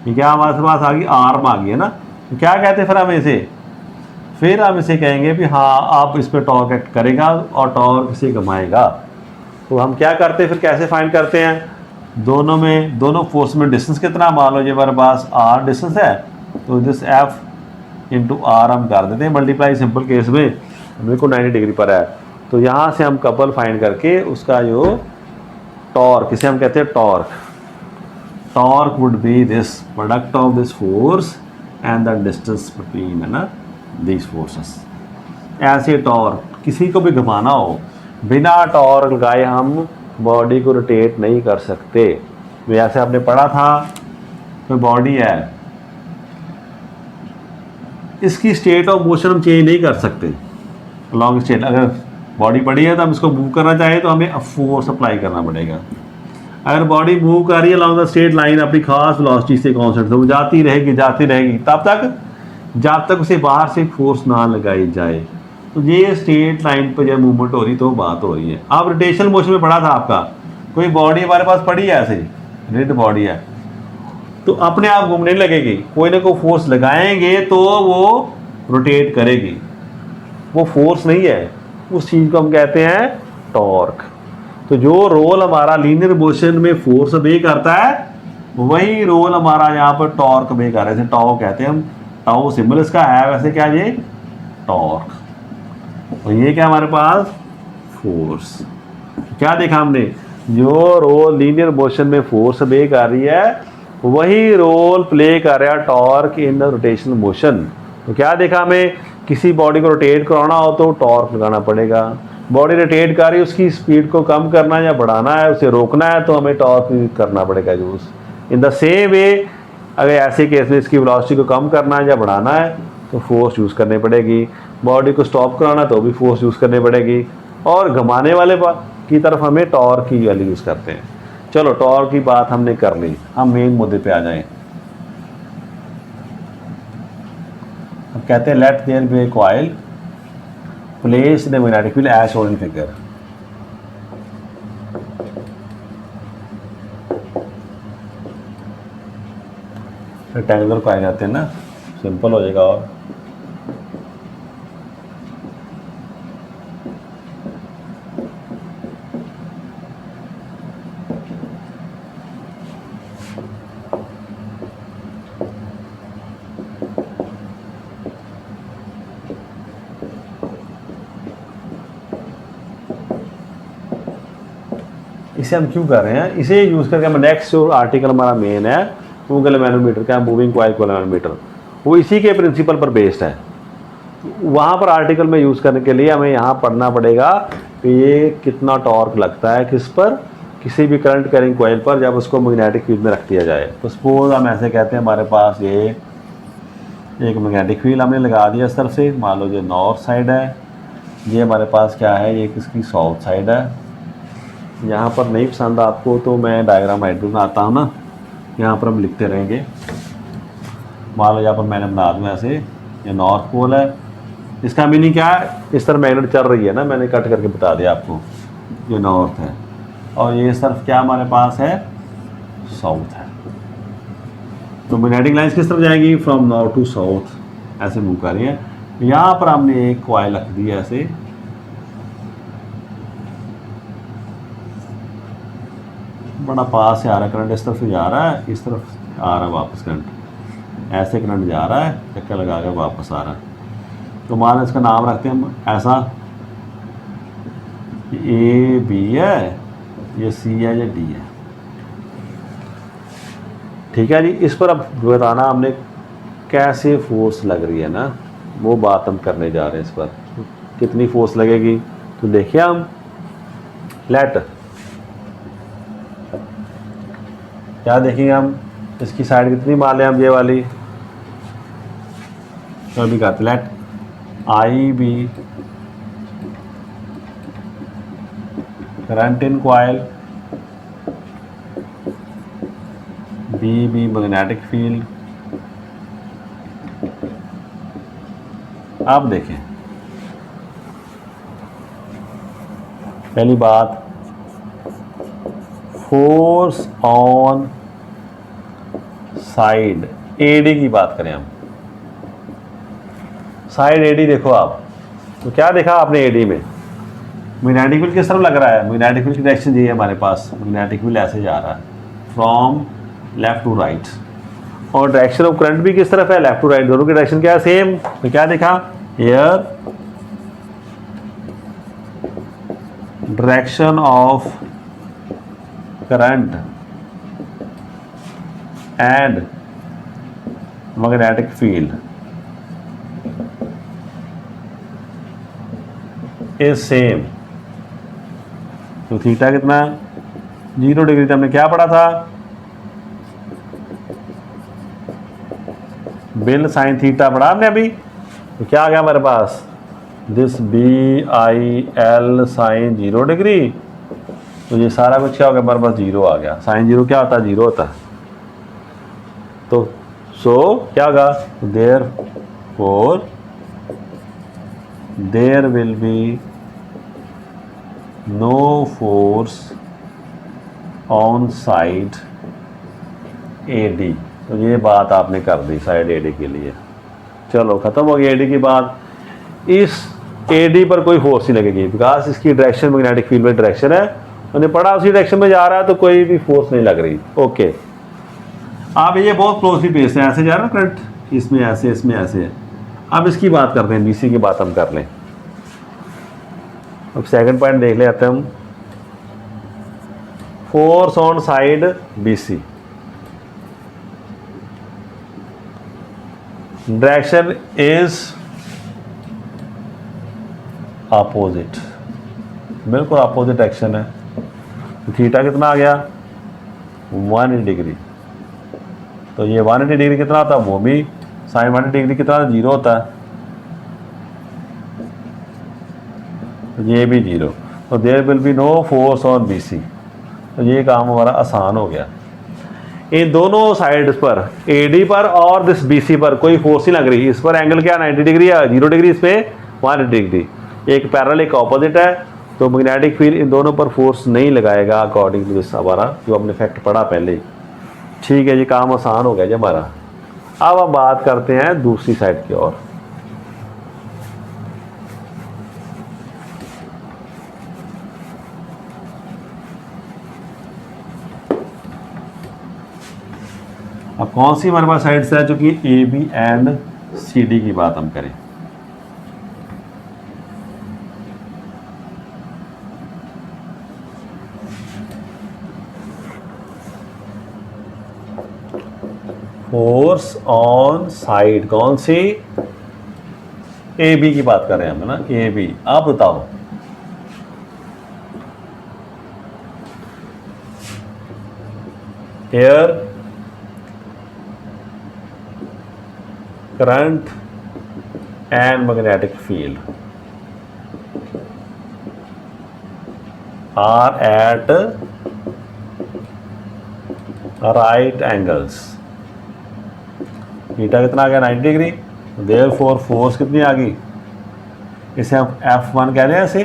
ये क्या हमारे पास आ गई, आर्म आ गई है ना। तो क्या कहते हैं फिर हम इसे, फिर हम इसे कहेंगे कि हाँ आप इस पर टॉर्क एक्ट करेगा और टॉर्क इसे घुमाएगा। तो हम क्या करते हैं फिर, कैसे फाइंड करते हैं, दोनों में, दोनों फोर्स में डिस्टेंस कितना, मान लो ये हमारे पास आर डिस्टेंस है, तो दिस एफ इंटू आर हम कर देते हैं मल्टीप्लाई, सिंपल केस में बिल्कुल 90 डिग्री पर है। तो यहाँ से हम कपल फाइंड करके उसका जो टॉर्क, इसे हम कहते हैं torque, torque would be this product of this force and the distance between, है ना, दिस फोर्सेस। ऐसे टॉर्क किसी को भी घुमाना हो, बिना टॉर्क लगाए हम बॉडी को रोटेट नहीं कर सकते। जैसे आपने पढ़ा था, कोई बॉडी है, इसकी स्टेट ऑफ मोशन हम चेंज नहीं कर सकते लॉन्ग स्टेट। अगर बॉडी बड़ी है तो हम इसको मूव करना चाहें तो हमें फोर्स अप्लाई करना पड़ेगा। अगर बॉडी मूव कर रही है लॉन्ग द स्ट्रेट लाइन अपनी खास वेलोसिटी से कांस्टेंट, तो वो जाती रहेगी तब तक जब तक उसे बाहर से फोर्स ना लगाई जाए। तो ये स्ट्रेट लाइन पर जब मूवमेंट हो रही तो बात हो रही है। अब रोटेशनल मोशन में पड़ा था आपका, कोई बॉडी हमारे पास पड़ी है ऐसे रिड बॉडी है तो अपने आप घूमने लगेगी, कोई ना कोई फोर्स लगाएंगे तो वो रोटेट करेगी। वो फोर्स नहीं है, उस चीज़ को हम कहते हैं टॉर्क। तो जो रोल हमारा लीनियर मोशन में फोर्स बे करता है वही रोल हमारा यहाँ पर टॉर्क बे कर रहा है। जैसे टाउ कहते हैं हम, टाउ सिंबल इसका है, वैसे क्या ये टॉर्क। और ये क्या हमारे पास फोर्स। क्या देखा हमने, जो रोल लीनियर मोशन में फोर्स बे कर रही है वही रोल प्ले कर रहा है torque in the rotational motion. तो क्या देखा हमें, किसी बॉडी को रोटेट कराना हो तो टॉर्क लगाना पड़ेगा। बॉडी रोटेट कर रही है, उसकी स्पीड को कम करना है या बढ़ाना है, उसे रोकना है तो हमें टॉर्क यूज करना पड़ेगा use. In the same way अगर ऐसे केस में इसकी वेलोसिटी को कम करना है या बढ़ाना है तो फोर्स यूज़ करनी पड़ेगी। बॉडी को स्टॉप कराना तो भी फोर्स यूज़ करनी पड़ेगी। और घुमाने वाले की तरफ हमें टॉर्क की वैल्यू यूज़ करते हैं। चलो टॉर्क की बात हमने कर ली, हम मेन मुद्दे पे आ जाएं। अब कहते हैं let there be a coil place in the magnetic field as shown in figure. Rectangular coil आते हैं ना, सिंपल हो जाएगा। और इसे हम क्यों कर रहे हैं, इसे यूज़ करके हम नेक्स्ट जो आर्टिकल हमारा मेन है गूगल मैनोमीटर का, मूविंग कॉइल मैनोमीटर, वो इसी के प्रिंसिपल पर बेस्ड है। वहाँ पर आर्टिकल में यूज़ करने के लिए हमें यहाँ पढ़ना पड़ेगा कि ये कितना टॉर्क लगता है किस पर, किसी भी करंट कैरिंग कॉइल पर जब उसको मैग्नेटिक फील्ड में रख दिया जाए। तो सपोज हम ऐसे कहते हैं हमारे पास ये एक मैग्नेटिक फील्ड हमने लगा दिया इस तरफ से, मान लो ये नॉर्थ साइड है, ये हमारे पास क्या है, ये किसकी साउथ साइड है। यहाँ पर नहीं पसंद आपको तो मैं डायग्राम हाइड बनाता हूँ ना, यहाँ पर हम लिखते रहेंगे। मान लो यहाँ पर मैंने बना दूँ ऐसे, ये नॉर्थ पोल है, इसका मीनिंग क्या है, इस तरफ मैग्नेट चल रही है ना, मैंने कट करके बता दिया आपको, ये नॉर्थ है। और ये इस तरफ क्या हमारे पास है, साउथ है। तो मैग्नेटिक लाइन्स किस तरफ जाएंगी, फ्रॉम नॉर्थ टू साउथ, ऐसे मूव कर रही है। यहाँ पर हमने एक कॉइल रख दी है ऐसे, बड़ा पास से आ रहा है करंट, इस तरफ से जा रहा है, इस तरफ आ रहा है वापस करंट, ऐसे करंट जा रहा है, चक्कर लगा कर वापस आ रहा है। तो मान इसका नाम रखते हैं हम ऐसा, ए बी है, ये सी है, ये डी है, ठीक है जी। इस पर अब बताना हमने कैसे फोर्स लग रही है ना, वो बात हम करने जा रहे हैं। इस पर कितनी फोर्स लगेगी तो देखिए हम, लेट क्या देखेंगे हम, इसकी साइड कितनी मान लें हम, ये वाली, तो अभी कहते let I be current in coil, B B magnetic field. आप देखें पहली बात, फोर्स ऑन साइड एडी की बात करें हम, साइड एडी देखो आप, तो क्या देखा आपने एडी में, मैग्नेटिक फील्ड किस तरफ लग रहा है, मैग्नेटिक फील्ड की डायरेक्शन ये है हमारे पास, मैग्नेटिक फील्ड ऐसे जा रहा है फ्रॉम लेफ्ट टू राइट, और डायरेक्शन ऑफ करंट भी किस तरफ है, लेफ्ट टू राइट, दोनों की डायरेक्शन क्या है, सेम। तो क्या देखा, here direction of current and magnetic field is same. तो थीटा कितना, 0 डिग्री, तो हमने क्या पढ़ा था, बिल साइन थीटा पढ़ा हमने अभी, तो क्या आ गया हमारे पास, this B I L sine 0 degree, तो ये सारा कुछ क्या हो गया हमारे पास, 0 आ गया। साइन 0 क्या होता है, 0 होता है। तो सो क्या होगा, there for there will be no force on side A D. तो ये बात आपने कर दी साइड ए डी के लिए। चलो ख़त्म हो गई ए डी की बात। इस ए डी पर कोई फोर्स नहीं लगेगी बिकॉज इसकी डायरेक्शन मैग्नेटिक फील्ड में डायरेक्शन है, मैंने पढ़ा उसी डायरेक्शन में जा रहा है, तो कोई भी फोर्स नहीं लग रही। ओके, आप ये बहुत क्लोजली बेस्ड है, ऐसे जा रहा है करंट, इसमें ऐसे, इसमें ऐसे है। अब इसकी बात करते हैं, बीसी की बात हम कर लें। अब सेकंड पॉइंट देख ले आते हैं हम, force on side BC, direction is opposite, बिल्कुल अपोजिट डायरेक्शन है। तो थीटा कितना आ गया, 180 डिग्री। तो ये 180 डिग्री कितना होता है, वो भी साइन 180 डिग्री कितना 0 होता है, तो ये भी 0। तो there will be no force on BC. तो ये काम हमारा आसान हो गया। इन दोनों साइड्स पर, एडी पर और दिस बीसी पर कोई फोर्स नहीं लग रही। इस पर एंगल क्या 90 डिग्री है, 0 डिग्री, इस पर 180 डिग्री, एक पैरेलल एक ऑपोजिट है। तो मैग्नेटिक फील्ड इन दोनों पर फोर्स नहीं लगाएगा अकॉर्डिंग टू दिस हमारा जो हमने फैक्ट पढ़ा पहले। ठीक है जी, काम आसान हो गया जी हमारा। अब हम बात करते हैं दूसरी साइड की ओर। अब कौन सी हमारे पास साइड्स है, जो कि A B and C D की बात हम करें। फोर्स ऑन साइड कौन सी, ए बी की बात कर रहे हैं हम, है ना, ए बी। आप बताओ, air current and magnetic field are at right angles. Theta कितना आ गया 90 डिग्री, देयरफॉर फोर्स कितनी आ गई, इसे हम F1 कह रहे हैं। इसे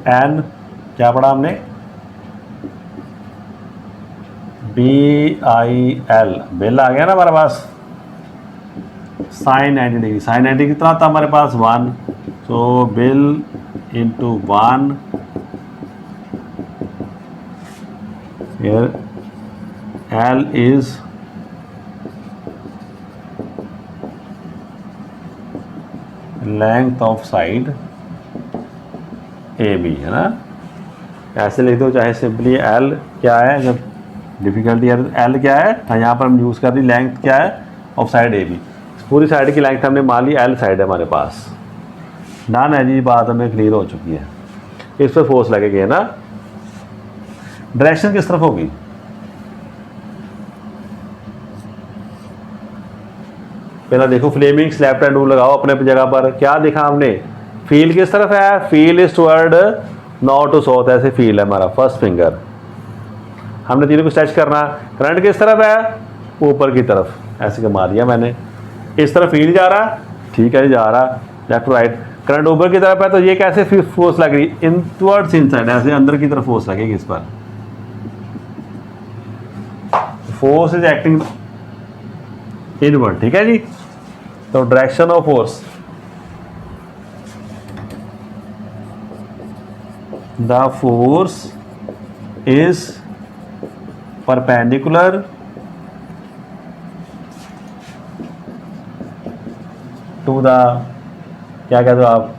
एन क्या पढ़ा हमने, BIL, बिल आ गया ना हमारे पास, साइन 90 डिग्री। साइन 90 कितना था हमारे पास 1, तो bill into 1, here L is length of side AB, है ना। ऐसे लिख दो, चाहे सिंपली L क्या है, जब डिफिकल्टी है तो L क्या है, यहाँ पर हम यूज़ कर रही लेंथ क्या है ऑफ साइड AB। पूरी साइड की लेंथ हमने मान ली L साइड है हमारे पास। डन है जी, बात हमें क्लियर हो चुकी है। इस पर फोर्स लगेगी, है ना। डायरेक्शन किस तरफ होगी, पहला देखो फ्लेमिंग्स लेफ्ट हैंड रूल लगाओ अपने जगह पर। क्या देखा हमने, फील्ड किस तरफ है, field is toward north to south, ऐसे फील्ड है हमारा फर्स्ट फिंगर। हमने तीनों को स्ट्रेच करना। करंट किस तरफ है, ऊपर की तरफ, ऐसे घुमा दिया मैंने। इस तरफ फील्ड जा रहा, ठीक है जा रहा लेफ्ट टू राइट। करंट ऊपर की तरफ है, तो ये कैसे फोर्स लग रही, इन टुवर्ड्स इनसाइड, ऐसे अंदर की तरफ फोर्स लगेगी इस पर। फोर्स इज एक्टिंग इनवर्ड, ठीक है जी। तो direction of force, the force is perpendicular to the, क्या कहते हो आप,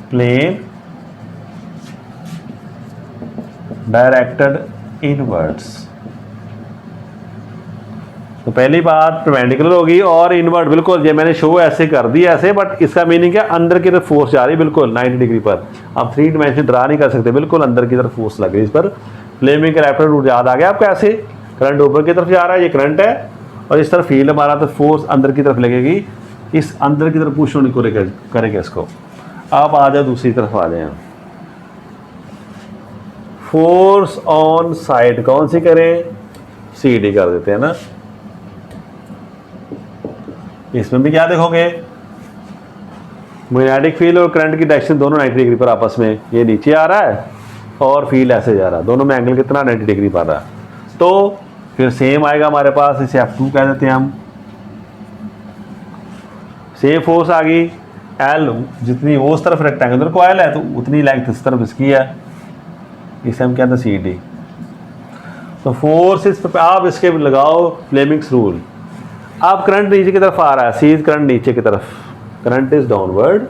प्लेन डायरेक्टेड इनवर्ड्स। तो पहली बात परपेंडिकुलर होगी और इनवर्ड, बिल्कुल ये मैंने शो ऐसे कर दी ऐसे, बट इसका मीनिंग क्या, अंदर की तरफ फोर्स जा रही बिल्कुल 90 डिग्री पर। आप 3 डायमेंशन ड्रा नहीं कर सकते, बिल्कुल अंदर की तरफ फोर्स लग रही इस पर। फ्लेमिंग का लेफ्ट रूट याद आ गया आपको, ऐसे करंट ऊपर की तरफ जा रहा है, ये करंट है, और इस तरफ फील्ड हमारा, तो फोर्स अंदर की तरफ लगेगी, इस अंदर की तरफ पुश होने को करेगा इसको। आप आ जाओ दूसरी तरफ आ जाए। फोर्स ऑन साइड कौन सी करें, सी डी कर देते हैं ना। इसमें भी क्या देखोगे, मैग्नेटिक फील्ड और करंट की डायरेक्शन दोनों 90 डिग्री पर आपस में, ये नीचे आ रहा है और फील्ड ऐसे जा रहा है, दोनों में एंगल कितना 90 डिग्री पर रहा है। तो फिर सेम आएगा हमारे पास, इसे F2 कह देते हैं हम। सेम फोर्स आ गई, एल जितनी वो उस तरफ रेक्टेंगुलर कॉइल है तो उतनी लेंथ इस तरफ इसकी है, इसे हम कहते हैं सी डी। तो फोर्स इस पर आप इसके लगाओ फ्लेमिंग्स रूल। अब करंट नीचे की तरफ आ रहा है, सी करंट नीचे की तरफ, करंट इज डाउनवर्ड,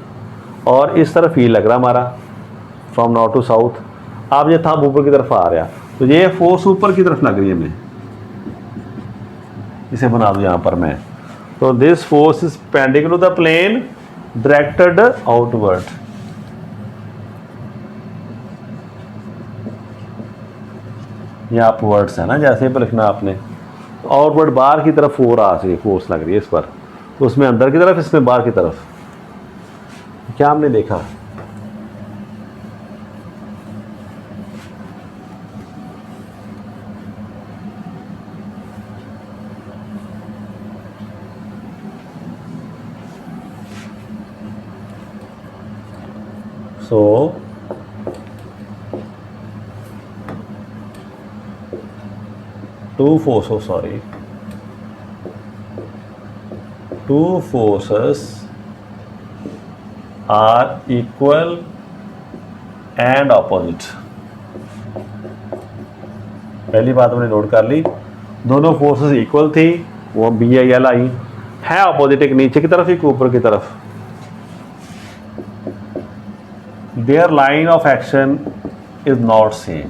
और इस तरफ फील्ड लग रहा हमारा फ्रॉम नॉर्थ टू साउथ। अब ये थंब ऊपर की तरफ आ रहा है, तो ये फोर्स ऊपर की तरफ लग रही है हमें, इसे बना दो यहाँ पर मैं। तो this force is perpendicular to the plane directed outward. ये अपवर्ड्स है ना, जैसे पर लिखना आपने, आउटवर्ड बाहर की तरफ फोर्स लग रही है इस पर, तो उसमें अंदर की तरफ, इसमें बाहर की तरफ। क्या हमने देखा, so two forces are equal and opposite। पहली बात हमने नोट कर ली, दोनों फोर्सेस इक्वल थी, वो बी आई एल आई है, अपोजिट, एक नीचे की तरफ एक ऊपर की तरफ। Their line of action is not same।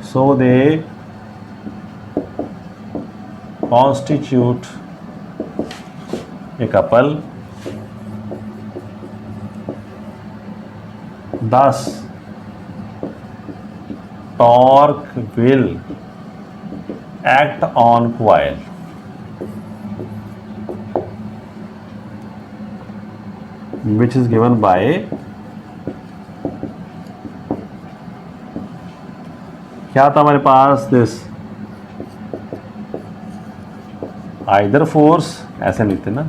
So they constitute a couple, thus torque will act on coil which is given by क्या था हमारे पास, दिस आइदर फोर्स, ऐसे लिखते ना,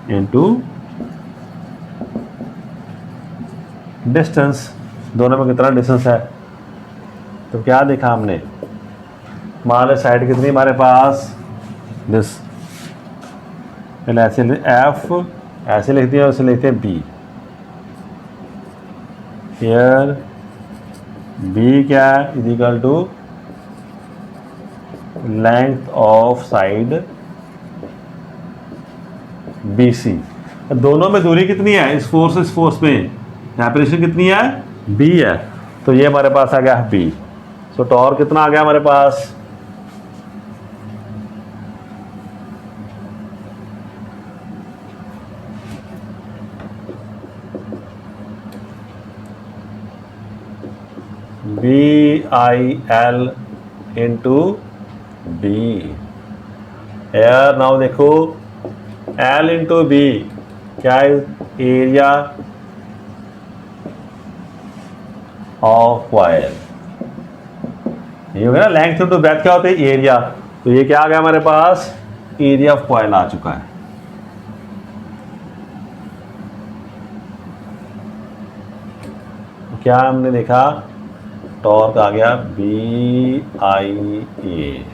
इनटू डिस्टेंस, दोनों में कितना डिस्टेंस है। तो क्या देखा हमने, मान लो साइड कितनी हमारे पास, दिस, पहले ऐसे एफ ऐसे लिखते हैं, उसे लिखते हैं बी। हियर बी क्या है, is equal to length of side B C. दोनों में दूरी कितनी है, इस फोर्स में सेपरेशन कितनी है, बी है, तो ये हमारे पास आ गया बी। सो टॉर्क कितना आ गया हमारे पास, B I L into B. यार नाउ देखो, एल इंटू बी क्या है, एरिया ऑफ कॉइल। ये हो गया ना, लेंथ इंटू ब्रेथ क्या होता है, एरिया। तो ये क्या आ गया हमारे पास, एरिया ऑफ कॉइल आ चुका है। तो क्या हमने देखा, टॉर्क आ गया बी आई ए।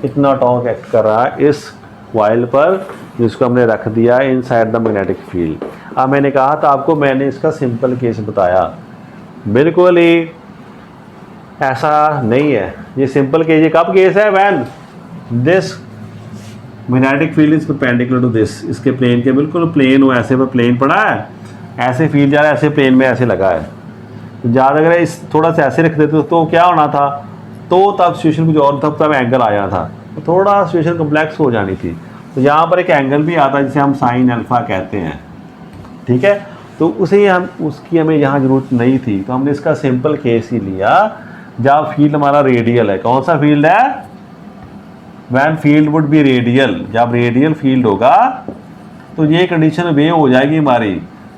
इतना टॉर्क एक्ट कर रहा है इस कॉइल पर, जिसको हमने रख दिया इनसाइड द मैग्नेटिक फील्ड। अब मैंने कहा था आपको, मैंने इसका सिंपल केस बताया, बिल्कुल ही ऐसा नहीं है ये सिंपल केस। ये कब केस है, when this magnetic field is perpendicular to this, इसके प्लेन के बिल्कुल प्लेन हो, ऐसे पर प्लेन पड़ा है, ऐसे फील्ड जा रहा है, ऐसे प्लेन में ऐसे लगा है। ज़्यादा अगर इस थोड़ा सा ऐसे रख देते तो क्या होना था, तो तब सिचुएशन कुछ और, तब एंगल आया था। तो थोड़ा सिचुएशन कम्प्लेक्स हो जानी थी। तो यहाँ पर एक एंगल भी आता है जिसे हम साइन अल्फ़ा कहते हैं, ठीक है। तो उसे हम उसकी हमें यहाँ ज़रूरत नहीं थी, तो हमने इसका सिंपल केस ही लिया जब फील्ड हमारा रेडियल है। कौन सा फील्ड है? When field would be radial, जब रेडियल फील्ड होगा तो ये कंडीशन वे हो जाएगी हमारी,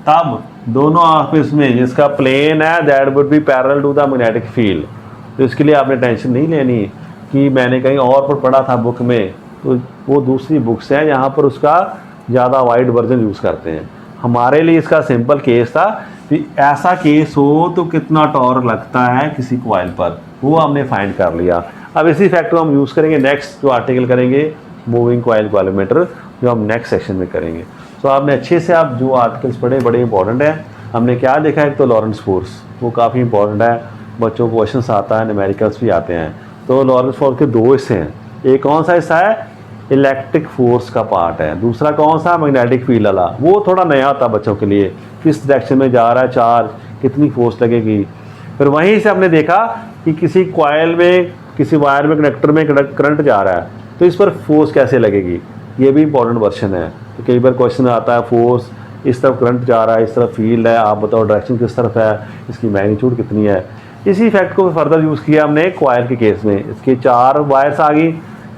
तब दोनों आपस में जिसका प्लेन है that would be parallel to the magnetic field. तो इसके लिए आपने टेंशन नहीं लेनी कि मैंने कहीं और पर पढ़ा था बुक में, तो वो दूसरी बुक्स हैं यहाँ पर उसका ज़्यादा वाइड वर्जन यूज़ करते हैं। हमारे लिए इसका सिंपल केस था कि ऐसा केस हो तो कितना टॉर्क लगता है किसी कॉइल पर, वो हमने फाइंड कर लिया। अब इसी फैक्ट को हम यूज़ करेंगे नेक्स्ट जो आर्टिकल करेंगे मूविंग कॉइल कॉइलोमीटर, जो हम नेक्स्ट सेक्शन में करेंगे। तो आपने अच्छे से आप जो आर्टिकल्स पढ़े बड़े इंपॉर्टेंट हैं। हमने क्या देखा है, तो लॉरेंस फोर्स वो काफ़ी इंपॉर्टेंट है, बच्चों को क्वेश्चंस आता है, न्यूमेरिकल्स भी आते हैं। तो लॉरेंस फोर्स के दो हिस्से हैं, एक कौन सा हिस्सा है, इलेक्ट्रिक फोर्स का पार्ट है, दूसरा कौन सा, मैग्नेटिक फील्ड वाला। वो थोड़ा नया होता बच्चों के लिए, किस डायरेक्शन में जा रहा है चार्ज, कितनी फोर्स लगेगी। फिर वहीं से हमने देखा कि किसी कॉइल में, किसी वायर में, कनेक्टर में करंट जा रहा है, तो इस पर फोर्स कैसे लगेगी, ये भी इंपॉर्टेंट वर्शन है। तो कई बार क्वेश्चन आता है फोर्स, इस तरफ करंट जा रहा है, इस तरफ फील्ड है, आप बताओ डायरेक्शन किस तरफ है, इसकी मैग्नीट्यूड कितनी है। इसी फैक्ट को फर्दर यूज़ किया हमने कॉइल के केस में। इसके 4 वायर्स आ गई,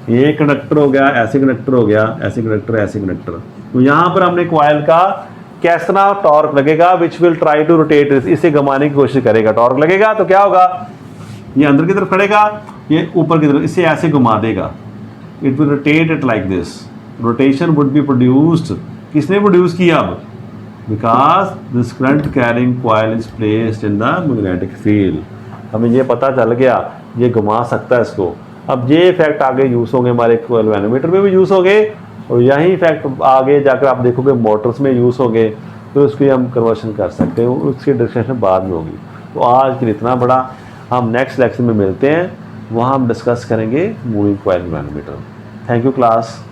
ये कनेक्टर हो गया, ऐसे कनेक्टर हो गया, ऐसे कनेक्टर, ऐसे कनेक्टर। तो यहाँ पर हमने कॉइल का कितना टॉर्क लगेगा, which will try to rotate, इसे घुमाने की कोशिश करेगा। टॉर्क लगेगा तो क्या होगा, ये अंदर की तरफ खड़ेगा, ये ऊपर की तरफ, इसे ऐसे घुमा देगा। It will rotate it like this. Rotation would be produced, किसने प्रोड्यूस किया अब, because this current carrying coil is placed in the magnetic field. हमें ये पता चल गया ये घुमा सकता है इसको। अब ये फैक्ट आगे यूज़ होंगे हमारे कॉइल मैनोमीटर में भी यूज़ होंगे, और यही फैक्ट आगे जाकर आप देखोगे मोटर्स में यूज़ होंगे, तो उसकी हम कन्वर्शन कर सकते हैं, उसकी डिस्कशन बाद में होगी। तो आज के लिए इतना बड़ा, हम नेक्स्ट लेक्चर में मिलते हैं, वहाँ हम डिस्कस करेंगे moving coil manometer. Thank you class.